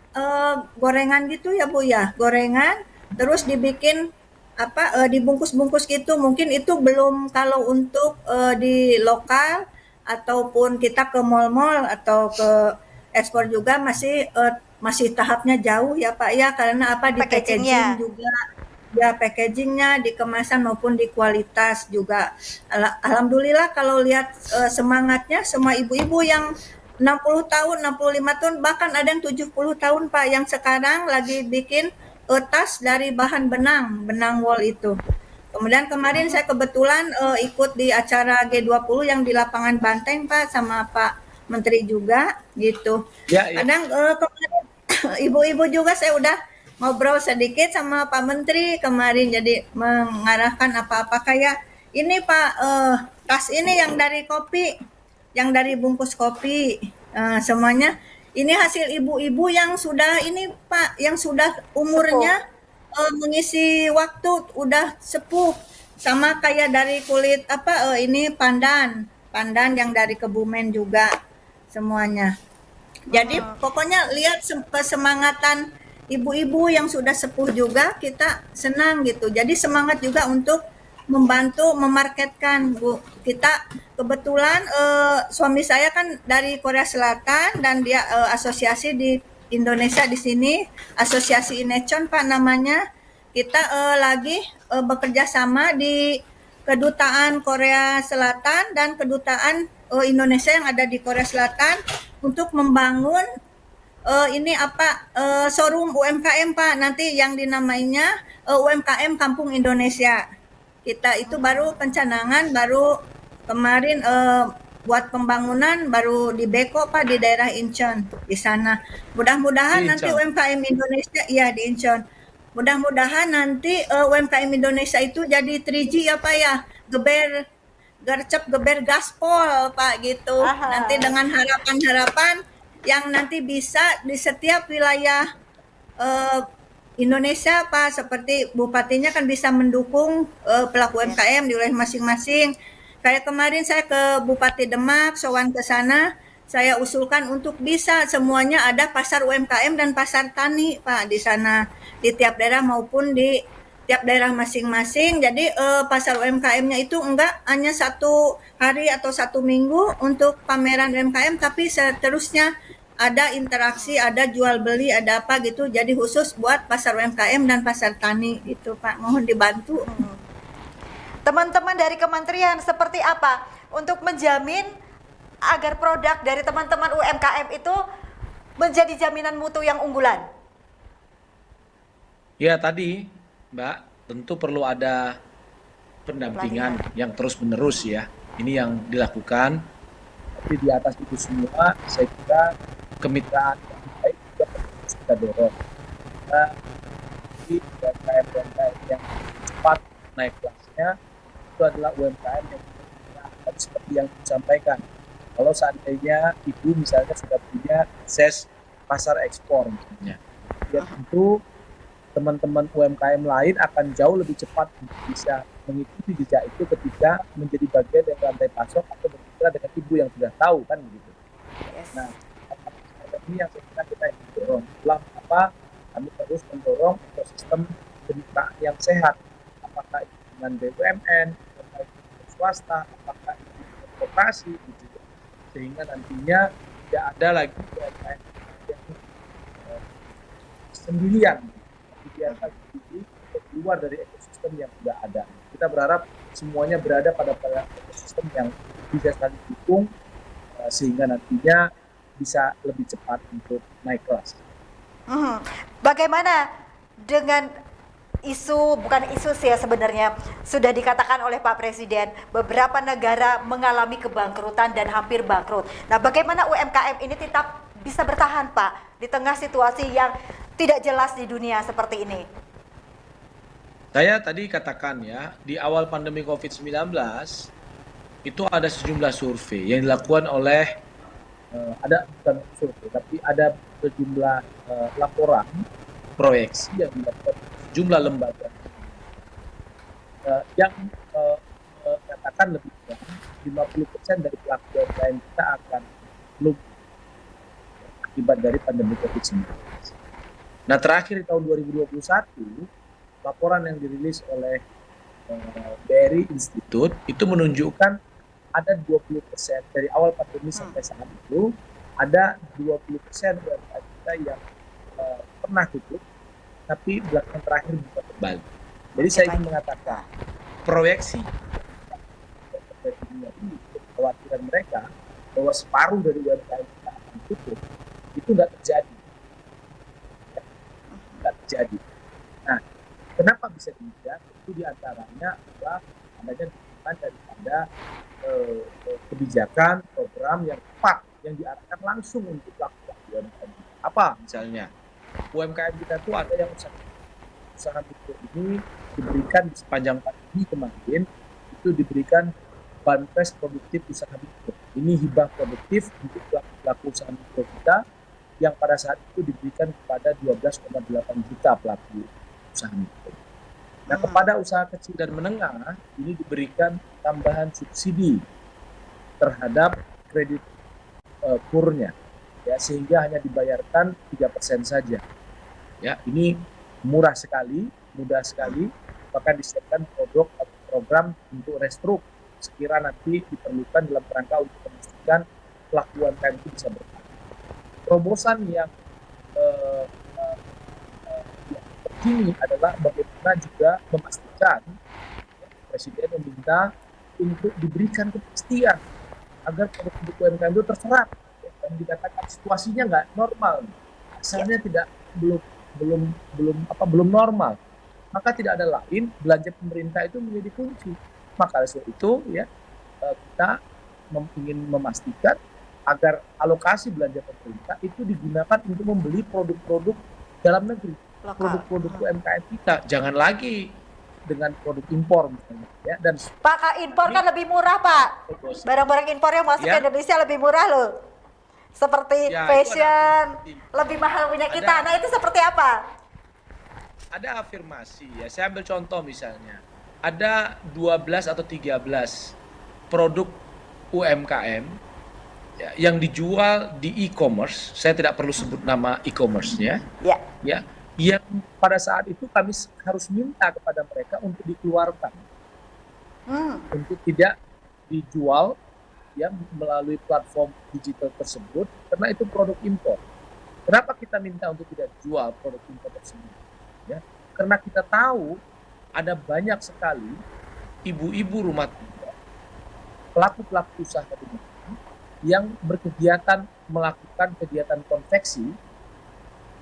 [SPEAKER 3] gorengan gitu ya Bu ya, gorengan, terus dibikin apa dibungkus-bungkus gitu. Mungkin itu belum kalau untuk di lokal ataupun kita ke mall-mall atau ke ekspor juga masih tahapnya jauh ya Pak ya, karena apa di packaging
[SPEAKER 1] Packagingnya.
[SPEAKER 3] juga ya packagingnya di kemasan maupun di kualitas juga. Alhamdulillah kalau lihat semangatnya semua ibu-ibu yang 60 tahun, 65 tahun, bahkan ada yang 70 tahun Pak yang sekarang lagi bikin tas dari bahan benang, benang wol itu. Kemudian kemarin saya kebetulan ikut di acara G20 yang di lapangan Banteng Pak sama Pak Menteri juga gitu.
[SPEAKER 2] Ya, ya.
[SPEAKER 3] Kadang kemarin ibu-ibu juga saya udah ngobrol sedikit sama Pak Menteri kemarin jadi mengarahkan apa-apa kayak ini Pak tas ini yang dari kopi, yang dari bungkus kopi semuanya ini hasil ibu-ibu yang sudah ini Pak, yang sudah
[SPEAKER 1] Sepuh.
[SPEAKER 3] umurnya mengisi waktu udah sepuh sama kayak dari kulit apa ini pandan, pandan yang dari Kebumen juga semuanya. Jadi
[SPEAKER 1] Mhm.
[SPEAKER 3] pokoknya lihat kesemangatan ibu-ibu yang sudah sepuh juga kita senang gitu. Jadi semangat juga untuk membantu memarketkan Bu. Kita kebetulan suami saya kan dari Korea Selatan dan dia asosiasi di Indonesia di sini, Asosiasi Inechon Pak namanya. Kita lagi bekerja sama di Kedutaan Korea Selatan dan Kedutaan Indonesia yang ada di Korea Selatan untuk membangun ini apa showroom UMKM Pak nanti yang dinamainya UMKM Kampung Indonesia. Kita itu baru pencanangan baru kemarin buat pembangunan baru di Beko Pak di daerah Incheon di sana. Mudah-mudahan
[SPEAKER 2] Di
[SPEAKER 3] nanti
[SPEAKER 2] Incheon.
[SPEAKER 3] UMKM Indonesia ya di Incheon. Mudah-mudahan nanti UMKM Indonesia itu jadi 3G ya Pak ya. Geber gercep geber gaspol Pak gitu. Nanti
[SPEAKER 1] Aha.
[SPEAKER 3] dengan harapan-harapan yang nanti bisa di setiap wilayah eh, Indonesia Pak seperti bupatinya kan bisa mendukung pelaku
[SPEAKER 1] Yes.
[SPEAKER 3] UMKM di wilayah masing-masing. Kayak kemarin saya ke Bupati Demak, sowan ke sana, saya usulkan untuk bisa semuanya ada pasar UMKM dan pasar tani Pak di sana di tiap daerah maupun di tiap daerah masing-masing. Jadi pasar UMKM-nya itu enggak hanya 1 hari atau 1 minggu untuk pameran UMKM, tapi seterusnya ada interaksi, ada jual beli, ada apa gitu. Jadi khusus buat pasar UMKM dan pasar tani itu Pak. Mohon dibantu.
[SPEAKER 1] Teman-teman dari kementerian seperti apa untuk menjamin agar produk dari teman-teman UMKM itu menjadi jaminan mutu yang unggulan?
[SPEAKER 2] Ya tadi, Mbak, tentu perlu ada
[SPEAKER 1] Pelatihan.
[SPEAKER 2] pendampingan yang terus-menerus ya. Ini yang dilakukan. Tapi di atas itu semua, saya kira kemitraan yang baik juga harus kita dorong. Karena di UMKM-UMKM yang cepat naik kelasnya, itu adalah UMKM yang akan seperti yang disampaikan. Kalau seandainya Ibu misalnya sudah punya akses pasar ekspor misalnya, ya tentu teman-teman UMKM lain akan jauh lebih cepat untuk bisa mengikuti jejak itu ketika menjadi bagian dari rantai pasok atau bermitra dengan ibu yang sudah tahu kan begitu.
[SPEAKER 1] Yes.
[SPEAKER 2] Nah, ini yang saya kira kita ingin dorong. Itulah mengapa kami terus mendorong ekosistem kemitraan yang sehat. Apakah itu dengan BUMN, apakah itu dengan swasta, apakah itu dengan koperasi, gitu. Sehingga nantinya tidak ada lagi UMKM yang sendirian biarkan diri keluar dari ekosistem yang sudah ada. Kita berharap semuanya berada pada ekosistem yang bisa saling dukung sehingga nantinya bisa lebih cepat untuk naik kelas.
[SPEAKER 1] Bagaimana dengan isu, bukan isu sih ya sebenarnya, sudah dikatakan oleh Pak Presiden beberapa negara mengalami kebangkrutan dan hampir bangkrut. Nah, bagaimana UMKM ini tetap bisa bertahan Pak di tengah situasi yang tidak jelas di dunia seperti ini?
[SPEAKER 2] Saya tadi katakan ya, di awal pandemi COVID-19 itu ada sejumlah survei yang dilakukan oleh ada bukan survei tapi ada sejumlah laporan proyeksi yang dilakukan sejumlah lembaga yang katakan lebih kurang 50% dari pelaku UMKM kita akan lumpuh. akibat dari pandemi COVID-19. Nah, terakhir di tahun 2021, laporan yang dirilis oleh BRI Institute itu menunjukkan ada 20% dari awal pandemi sampai saat itu, ada 20% UMKM kita yang pernah tutup, tapi belakangan terakhir buka kembali. Jadi saya ingin mengatakan, proyeksi kekhawatiran mereka bahwa separuh dari UMKM kita akan tutup, itu nggak terjadi. Nggak terjadi. Nah, kenapa bisa demikian? Itu diantaranya adalah adanya dukungan daripada kebijakan, program yang tepat, yang diarahkan langsung untuk pelaku UMKM. Apa misalnya? UMKM kita tuh ada yang usaha mikro ini diberikan di sepanjang pandemi kemarin, itu diberikan banpres produktif usaha mikro. Ini hibah produktif untuk pelaku usaha mikro kita yang pada saat itu diberikan kepada 12,8 juta pelaku usaha mikro. Nah, kepada usaha kecil dan menengah ini diberikan tambahan subsidi terhadap kredit kurnya, ya, sehingga hanya dibayarkan 3% saja. Ya, ini murah sekali, mudah sekali, bahkan disiapkan produk atau program untuk restruk sekira nanti diperlukan dalam rangka untuk memastikan pelaku UMKM itu bisa bertahan. Terobosan yang terkini adalah bagaimana juga memastikan Presiden meminta untuk diberikan kepastian agar produk UMKM itu terserap. Dan dikatakan situasinya nggak normal, asalnya tidak belum normal, maka tidak ada lain belanja pemerintah itu menjadi kunci. Maka dari itu ya kita ingin memastikan agar alokasi belanja pemerintah itu digunakan untuk membeli produk-produk dalam negeri, produk-produk UMKM kita, jangan lagi dengan produk impor misalnya, ya. Dan
[SPEAKER 1] Pak, impor kan lebih murah, Pak. Barang-barang impor yang masuk ke Indonesia lebih murah loh. Seperti fashion, lebih mahal punya kita. Nah, itu seperti apa?
[SPEAKER 2] Ada afirmasi, ya. Saya ambil contoh misalnya. Ada 12 atau 13 produk UMKM ya, yang dijual di e-commerce. Saya tidak perlu sebut nama e-commerce-nya. Ya. Ya, yang pada saat itu kami harus minta kepada mereka untuk dikeluarkan. Untuk tidak dijual ya melalui platform digital tersebut, karena itu produk impor. Kenapa kita minta untuk tidak jual produk impor tersebut? Ya, karena kita tahu ada banyak sekali ibu-ibu rumah tangga, pelaku-pelaku usaha rumah tangga yang berkegiatan melakukan kegiatan konveksi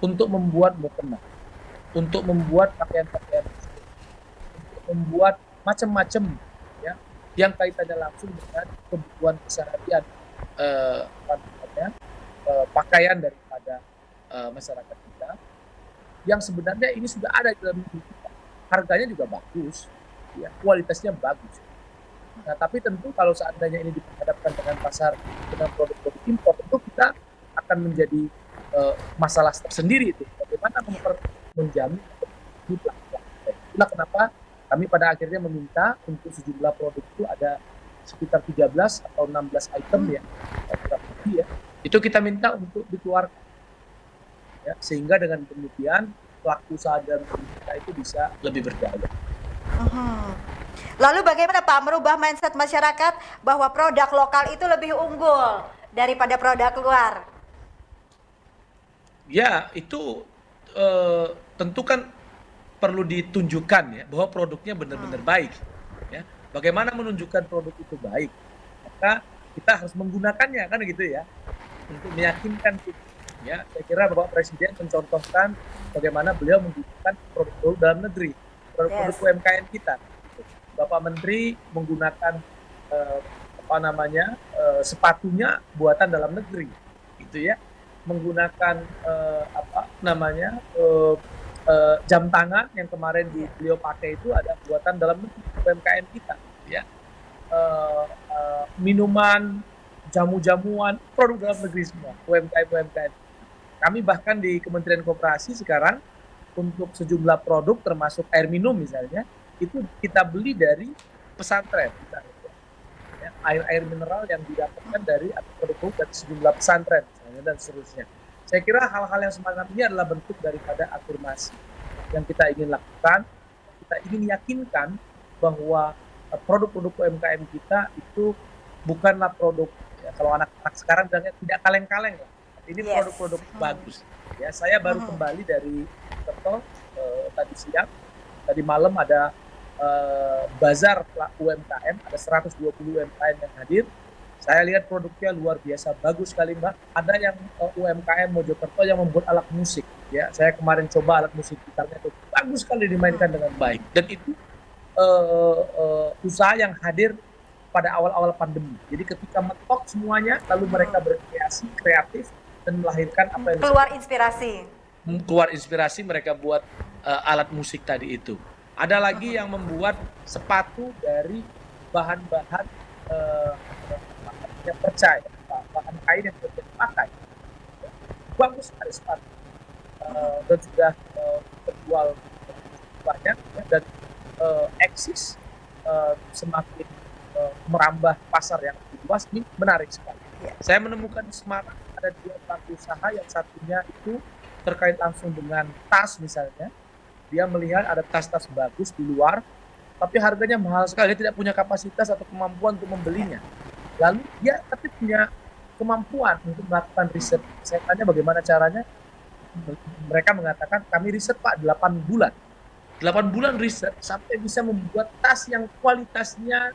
[SPEAKER 2] untuk membuat mukena, untuk membuat pakaian-pakaian, untuk membuat macam-macam ya yang kaitannya langsung dengan kebutuhan keseharian pakaian daripada masyarakat kita, yang sebenarnya ini sudah ada di dalam negeri kita. Harganya juga bagus, ya, kualitasnya bagus. Nah, tapi tentu kalau seandainya ini diperhadapkan dengan pasar dengan produk-produk impor, tentu kita akan menjadi masalah tersendiri itu. Bagaimana menjamin di pelaku. Itulah kenapa kami pada akhirnya meminta untuk sejumlah produk itu ada sekitar 13 atau 16 item ya, itu kita minta untuk dikeluarkan. Ya, sehingga dengan demikian pelaku usaha dan pemerintah itu bisa lebih berdaya.
[SPEAKER 1] Lalu bagaimana Pak merubah mindset masyarakat bahwa produk lokal itu lebih unggul daripada produk luar?
[SPEAKER 2] Ya, itu tentu kan perlu ditunjukkan ya bahwa produknya benar-benar baik. Ya, bagaimana menunjukkan produk itu baik? Maka kita harus menggunakannya kan gitu ya, untuk meyakinkan kita. Ya, saya kira Bapak Presiden mencontohkan bagaimana beliau menggunakan produk dalam negeri, produk UMKM kita. Bapak Menteri menggunakan sepatunya buatan dalam negeri, gitu ya, menggunakan jam tangan yang kemarin beliau pakai itu ada buatan dalam negeri UMKM kita, ya, minuman, jamu-jamuan, produk dalam negeri semua, UMKM. Kami bahkan di Kementerian Koperasi sekarang untuk sejumlah produk termasuk air minum misalnya, itu kita beli dari pesantren. Ya, air mineral yang didapatkan dari produk dari sejumlah pesantren misalnya, dan seterusnya. Saya kira hal-hal yang semacam ini adalah bentuk daripada afirmasi yang kita ingin lakukan. Kita ingin yakinkan bahwa produk-produk UMKM kita itu bukanlah produk, ya, kalau anak-anak sekarang bilangnya tidak kaleng-kaleng lah. Ini
[SPEAKER 1] Yes.
[SPEAKER 2] produk-produk bagus. Ya, saya baru kembali dari Kerto tadi siang, tadi malam ada bazar UMKM, ada 120 UMKM yang hadir. Saya lihat produknya luar biasa bagus sekali, Mbak. Ada yang UMKM Mojokerto yang membuat alat musik. Ya, saya kemarin coba alat musik gitarnya itu bagus sekali dimainkan dengan baik. Dan itu usaha yang hadir pada awal-awal pandemi. Jadi ketika mentok semuanya, lalu mereka berkreasi, kreatif, dan melahirkan apa yang
[SPEAKER 1] Keluar inspirasi.
[SPEAKER 2] keluar inspirasi, mereka buat alat musik tadi itu. Ada lagi yang membuat sepatu dari bahan-bahan yang percaya, bahan kain yang bisa dipakai. Bagus sekali sepatu. Dan sudah terjual banyak, ya, dan eksis semakin merambah pasar yang lebih luas. Ini menarik sekali.
[SPEAKER 1] Ya.
[SPEAKER 2] Saya menemukan di Semarang ada 2 pelaku usaha, yang satunya itu terkait langsung dengan tas misalnya. Dia melihat ada tas-tas bagus di luar, tapi harganya mahal sekali, dia tidak punya kapasitas atau kemampuan untuk membelinya. Lalu dia tapi punya kemampuan untuk melakukan riset. Saya tanya bagaimana caranya, mereka mengatakan kami riset Pak 8 bulan. 8 bulan riset sampai bisa membuat tas yang kualitasnya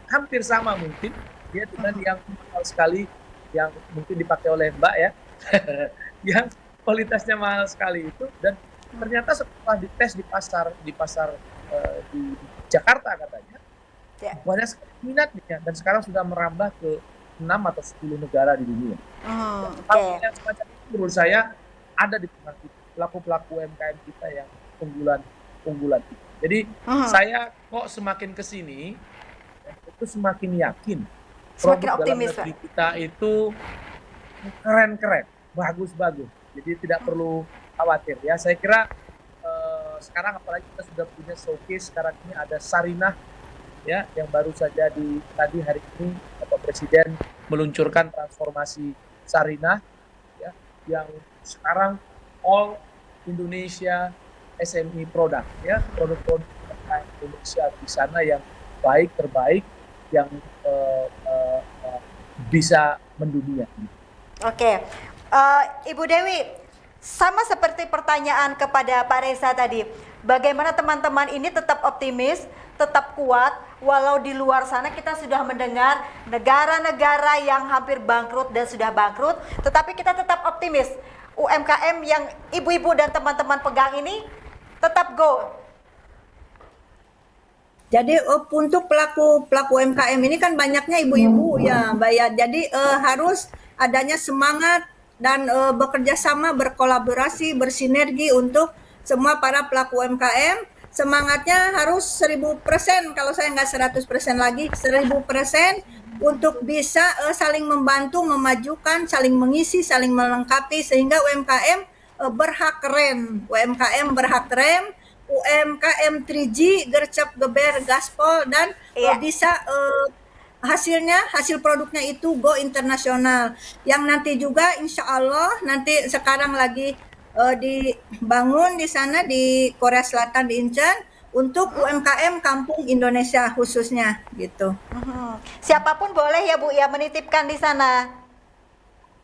[SPEAKER 2] hampir sama mungkin dia dengan yang mahal sekali, yang mungkin dipakai oleh Mbak ya, yang kualitasnya mahal sekali itu. Dan ternyata setelah dites di pasar di Jakarta katanya,
[SPEAKER 1] Ya.
[SPEAKER 2] banyak sekali minatnya, dan sekarang sudah merambah ke 6 atau 10 negara di dunia.
[SPEAKER 1] Oke.
[SPEAKER 2] Hal yang semacam itu menurut saya ada di tengah pelaku-pelaku UMKM kita yang unggulan itu. Jadi saya kok semakin kesini itu semakin yakin
[SPEAKER 1] Semakin
[SPEAKER 2] produk dalam
[SPEAKER 1] optimis,
[SPEAKER 2] negeri kita itu keren-keren, bagus-bagus. Jadi tidak perlu khawatir ya. Saya kira sekarang apalagi kita sudah punya showcase, sekarang ini ada Sarinah ya, yang baru saja tadi hari ini Bapak Presiden meluncurkan transformasi Sarinah ya, yang sekarang all Indonesia SME produk ya, produk-produk Indonesia di sana yang baik, terbaik, yang bisa mendunia.
[SPEAKER 1] Oke. Ibu Dewi, sama seperti pertanyaan kepada Pak Reza tadi, bagaimana teman-teman ini tetap optimis, tetap kuat, walau di luar sana kita sudah mendengar negara-negara yang hampir bangkrut dan sudah bangkrut, tetapi kita tetap optimis. UMKM yang ibu-ibu dan teman-teman pegang ini tetap go.
[SPEAKER 3] Jadi untuk pelaku UMKM ini kan banyaknya ibu-ibu ya Mbak ya. Jadi harus adanya semangat dan bekerja sama, berkolaborasi, bersinergi untuk semua para pelaku UMKM. Semangatnya harus 1000%, kalau saya nggak 100% lagi, 1000% untuk bisa saling membantu, memajukan, saling mengisi, saling melengkapi, sehingga UMKM berhak keren. UMKM berhak keren, UMKM 3G, gercep, geber, gaspol, dan bisa hasil produknya itu go internasional. Yang nanti juga insya Allah nanti sekarang lagi dibangun di sana di Korea Selatan, di Incheon, untuk UMKM Kampung Indonesia khususnya gitu.
[SPEAKER 1] Siapapun boleh ya Bu ya menitipkan di sana.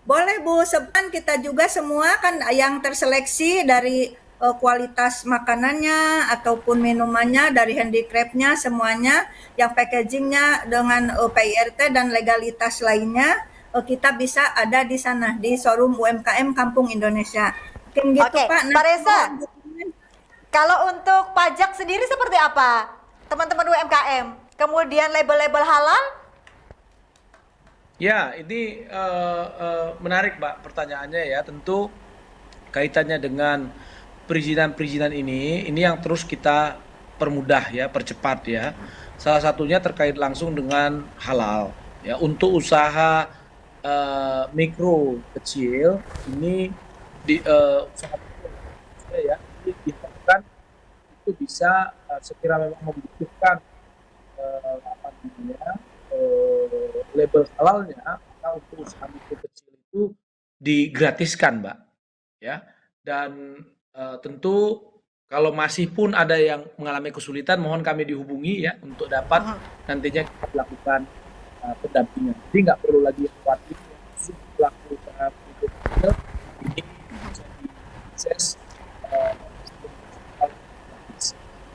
[SPEAKER 3] Boleh Bu, sebab kita juga semua kan yang terseleksi dari kualitas makanannya ataupun minumannya, dari handicraftnya, semuanya, yang packagingnya dengan PIRT dan legalitas lainnya, kita bisa ada di sana di showroom UMKM Kampung Indonesia. Mungkin gitu
[SPEAKER 1] Oke,
[SPEAKER 3] Pak.
[SPEAKER 1] Pak Reza, kalau untuk pajak sendiri seperti apa teman-teman UMKM? Kemudian label-label halal?
[SPEAKER 2] Ya, ini menarik Mbak pertanyaannya ya. Tentu kaitannya dengan perizinan-perizinan ini yang terus kita permudah ya, percepat ya. Salah satunya terkait langsung dengan halal ya. Untuk usaha mikro kecil ini usaha kecil ya, diharapkan itu bisa sekira memang membutuhkan apa namanya label halalnya, maka untuk usaha mikro kecil itu digratiskan, Mbak, ya. Dan tentu kalau masih pun ada yang mengalami kesulitan, mohon kami dihubungi ya untuk dapat nantinya kita lakukan pendampingan. Jadi nggak perlu lagi khawatir pelaku usaha mikro kecil ini bisa diakses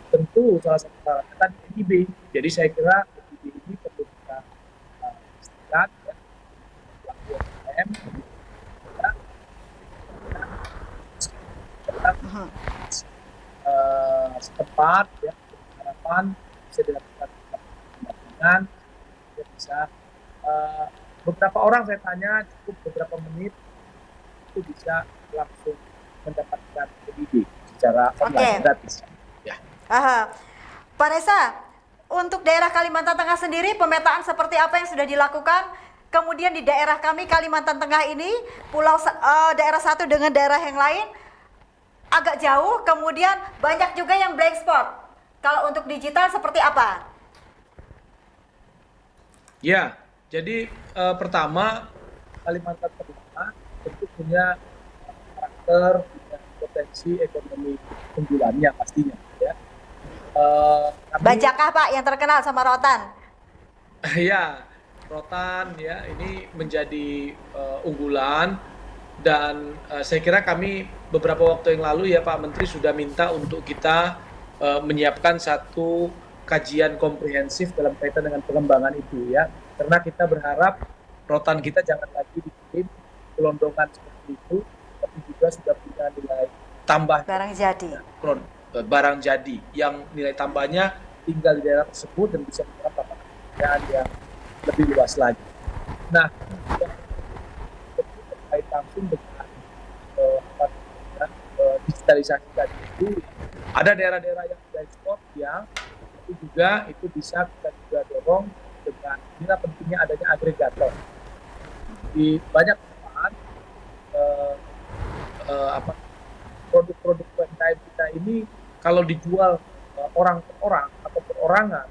[SPEAKER 2] tentu salah satu syaratnya kan NIB. Jadi saya kira NIB ini perlu kita pastikan ya, pelaku UMKM setempat ya, harapan bisa dilakukan pendampingan, ya bisa beberapa orang saya tanya cukup beberapa menit itu bisa langsung mendapatkan NIB secara online gratis. Ya.
[SPEAKER 1] Pak Reza, untuk daerah Kalimantan Tengah sendiri pemetaan seperti apa yang sudah dilakukan? Kemudian di daerah kami Kalimantan Tengah ini daerah satu dengan daerah yang lain agak jauh, kemudian banyak juga yang blank spot. Kalau untuk digital seperti apa?
[SPEAKER 2] Ya, jadi pertama Kalimantan Tengah tentu punya karakter, punya potensi ekonomi unggulannya pastinya. Ya.
[SPEAKER 1] Bajakah Pak yang terkenal sama rotan?
[SPEAKER 2] Ya, rotan ya ini menjadi unggulan dan saya kira kami beberapa waktu yang lalu ya Pak Menteri sudah minta untuk kita menyiapkan satu kajian komprehensif dalam kaitan dengan pengembangan itu ya, karena kita berharap rotan kita jangan lagi dikirim gelondongan seperti itu, tapi juga sudah punya nilai tambah
[SPEAKER 1] barang jadi.
[SPEAKER 2] Barang jadi yang nilai tambahnya tinggal di daerah tersebut dan bisa menyerap lapangan pekerjaan yang lebih luas lagi. Nah, terkait langsung dengan digitalisasi tadi itu, ada daerah-daerah yang sudah ekspor yang itu juga itu bisa kita juga dorong dengan bila pentingnya adanya agregator di banyak tempat produk-produk UMKM kita ini kalau dijual orang per orang atau perorangan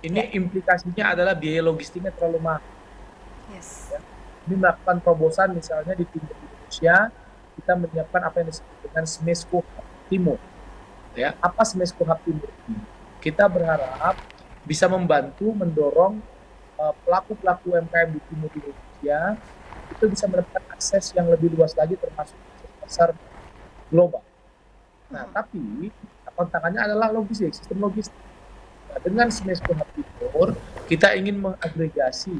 [SPEAKER 2] ini implikasinya adalah biaya logistiknya terlalu mahal.
[SPEAKER 1] Yes.
[SPEAKER 2] Ya. Ini melakukan terobosan misalnya di timur Indonesia kita menyiapkan apa yang disebut dengan Smesco Hub Timur. Ya, apa Smesco Hub Timur ini? Kita berharap bisa membantu mendorong pelaku-pelaku UMKM di timur Indonesia itu bisa mendapatkan akses yang lebih luas lagi termasuk pasar global. Nah, tapi tantangannya adalah logistik, sistem logistik. Nah, dengan Smesco Hub Timur kita ingin mengagregasi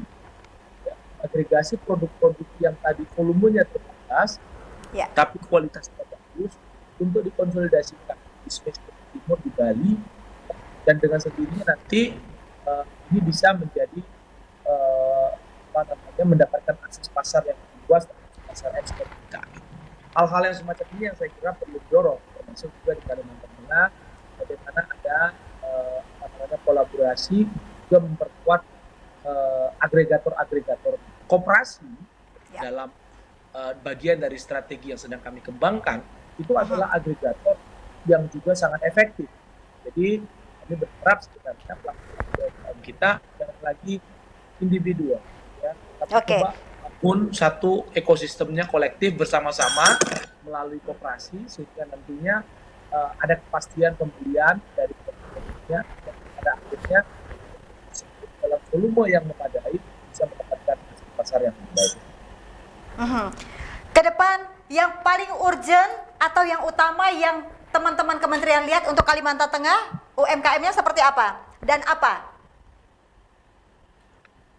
[SPEAKER 2] produk-produk yang tadi volumenya terbatas, tapi kualitasnya bagus untuk dikonsolidasikan di Smesco Hub Timur di Bali, dan dengan sendirinya nanti ini bisa menjadi mendapatkan akses pasar yang luas, pasar ekspor kita. Hal-hal yang semacam ini yang saya kira perlu didorong, termasuk juga di Kalimantan Tengah, bagaimana ada kolaborasi juga memperkuat agregator-agregator koperasi dalam bagian dari strategi yang sedang kami kembangkan. Itu adalah agregator yang juga sangat efektif. Jadi kami berharap sebenarnya pelaku kita jangan lagi individual, ya, tapi coba pun satu ekosistemnya kolektif bersama-sama melalui koperasi sehingga nantinya ada kepastian pembelian dari pembelinya dan pada akhirnya dalam volume yang memadai bisa mendapatkan pasar yang lebih baik.
[SPEAKER 1] Ke depan yang paling urgent atau yang utama yang teman-teman kementerian lihat untuk Kalimantan Tengah, UMKM-nya seperti apa dan apa?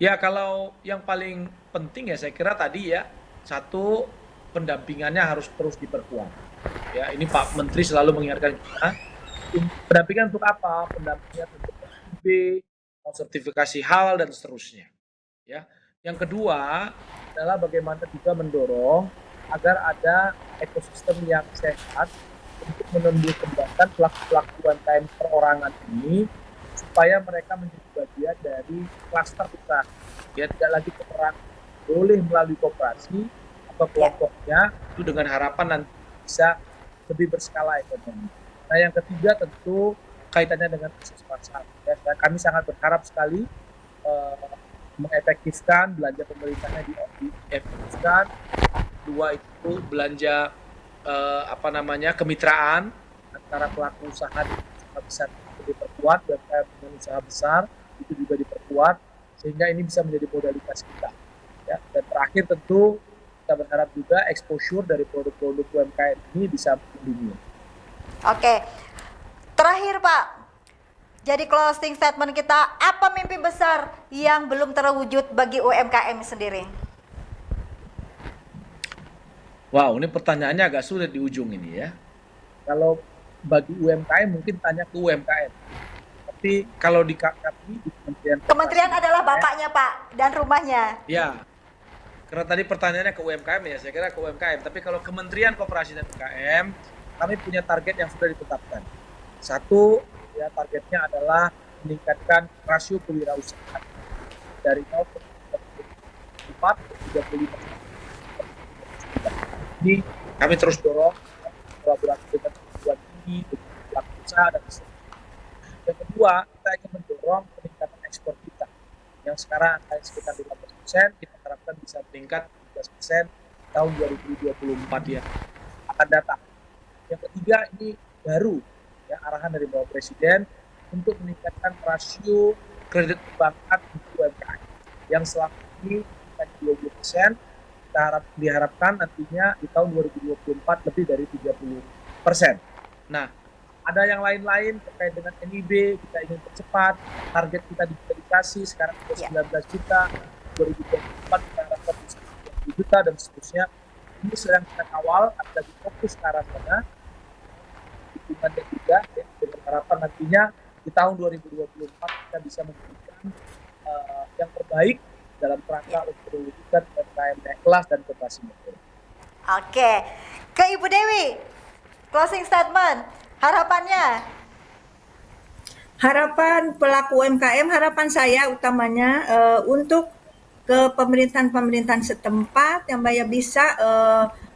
[SPEAKER 2] Ya, kalau yang paling penting ya saya kira tadi ya, satu, pendampingannya harus terus diperkuat. Ya, ini Pak Menteri selalu mengingatkan kita, pendampingan untuk apa? Pendampingan untuk B, sertifikasi halal dan seterusnya. Ya. Yang kedua adalah bagaimana juga mendorong agar ada ekosistem yang sehat untuk menumbuh kembangkan pelaku-pelaku UMKM perorangan ini supaya mereka menjadi bagian dari klaster usaha. Ya, tidak lagi peperangan, boleh melalui koperasi atau kelompoknya itu dengan harapan nanti bisa lebih berskala ekonomi. Nah, yang ketiga tentu kaitannya dengan akses pasar. Ya, kami sangat berharap sekali mengefektifkan belanja pemerintahnya diefektifkan, kedua itu belanja kemitraan antara pelaku usaha besar itu diperkuat, dan dengan usaha besar itu juga diperkuat, sehingga ini bisa menjadi modalitas kita. Ya. Dan terakhir tentu kita berharap juga exposure dari produk-produk UMKM ini bisa mendunia.
[SPEAKER 1] Oke, terakhir Pak, jadi closing statement kita, apa mimpi besar yang belum terwujud bagi UMKM sendiri?
[SPEAKER 2] Wow, ini pertanyaannya agak sulit di ujung ini ya. Kalau bagi UMKM mungkin tanya ke UMKM. Tapi kalau di kami di
[SPEAKER 1] Kementerian adalah bapaknya Pak dan rumahnya.
[SPEAKER 2] Ya, karena tadi pertanyaannya ke UMKM ya, saya kira ke UMKM. Tapi kalau Kementerian Koperasi dan UMKM, kami punya target yang sudah ditetapkan. Satu, ya targetnya adalah meningkatkan rasio kewirausahaan dari 0,4 ke 35%. Ini kami terus dorong kolaborasi dengan perguruan tinggi, dengan pelaku usaha dan sebagainya. Yang kedua, kita ingin mendorong peningkatan ekspor kita yang sekarang angkanya sekitar 15%, kita harapkan bisa meningkat 15% tahun 2024 ya akan datang. Yang ketiga, ini baru ya arahan dari Bapak Presiden untuk meningkatkan rasio kredit perbankan untuk UMKM yang selama ini 20%. Kita diharapkan nantinya di tahun 2024 lebih dari 30%. Nah, ada yang lain-lain terkait dengan NIB, kita ingin percepat, target kita dikasih sekarang sudah 19 juta, 2024 kita harapkan bisa 20 juta dan seterusnya. Ini sedang kita kawal, ada lagi fokus ke arah sana, dukungannya juga, ya, dengan harapan nantinya di tahun 2024 kita bisa memberikan yang terbaik dalam rangka untuk mewujudkan UMKM naik kelas dan koperasi mikro.
[SPEAKER 1] Oke, ke Ibu Dewi, closing statement, harapannya?
[SPEAKER 3] Harapan pelaku UMKM, harapan saya utamanya untuk ke pemerintahan-pemerintahan setempat yang bisa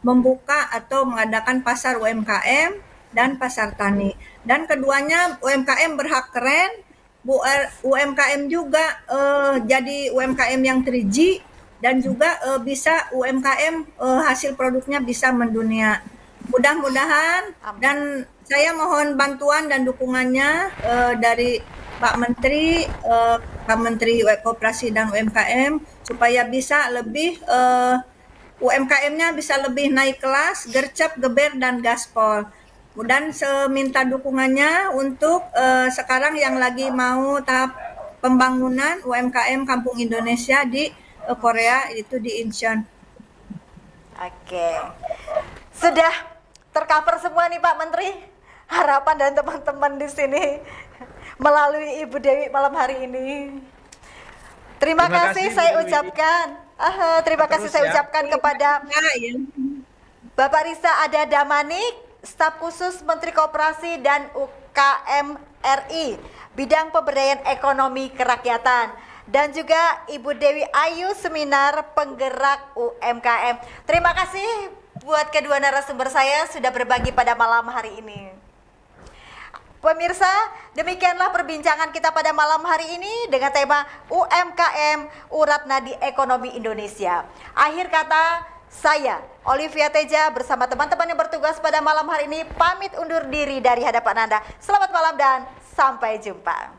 [SPEAKER 3] membuka atau mengadakan pasar UMKM dan pasar tani. Dan keduanya UMKM berhak keren, UMKM juga jadi UMKM yang 3G dan juga bisa UMKM hasil produknya bisa mendunia. Mudah-mudahan dan saya mohon bantuan dan dukungannya dari Pak Menteri, Pak Menteri Koperasi dan UMKM supaya bisa lebih UMKM-nya bisa lebih naik kelas, gercep, geber dan gaspol. Dan minta dukungannya untuk sekarang yang lagi mau tahap pembangunan UMKM Kampung Indonesia di Korea, itu di Incheon.
[SPEAKER 1] Oke, sudah tercover semua nih Pak Menteri, harapan dan teman-teman di sini melalui Ibu Dewi malam hari ini. Terima kasih saya ucapkan. Terima kasih saya ucapkan kepada Bapak Risa Adadamanik, Staf Khusus Menteri Koperasi dan UKM RI, Bidang Pemberdayaan Ekonomi Kerakyatan, dan juga Ibu Dewi Ayu Seminar, Penggerak UMKM. Terima kasih buat kedua narasumber saya sudah berbagi pada malam hari ini. Pemirsa, demikianlah perbincangan kita pada malam hari ini dengan tema UMKM Urat Nadi Ekonomi Indonesia. Akhir kata, saya Olivia Teja bersama teman-teman yang bertugas pada malam hari ini pamit undur diri dari hadapan Anda. Selamat malam dan sampai jumpa.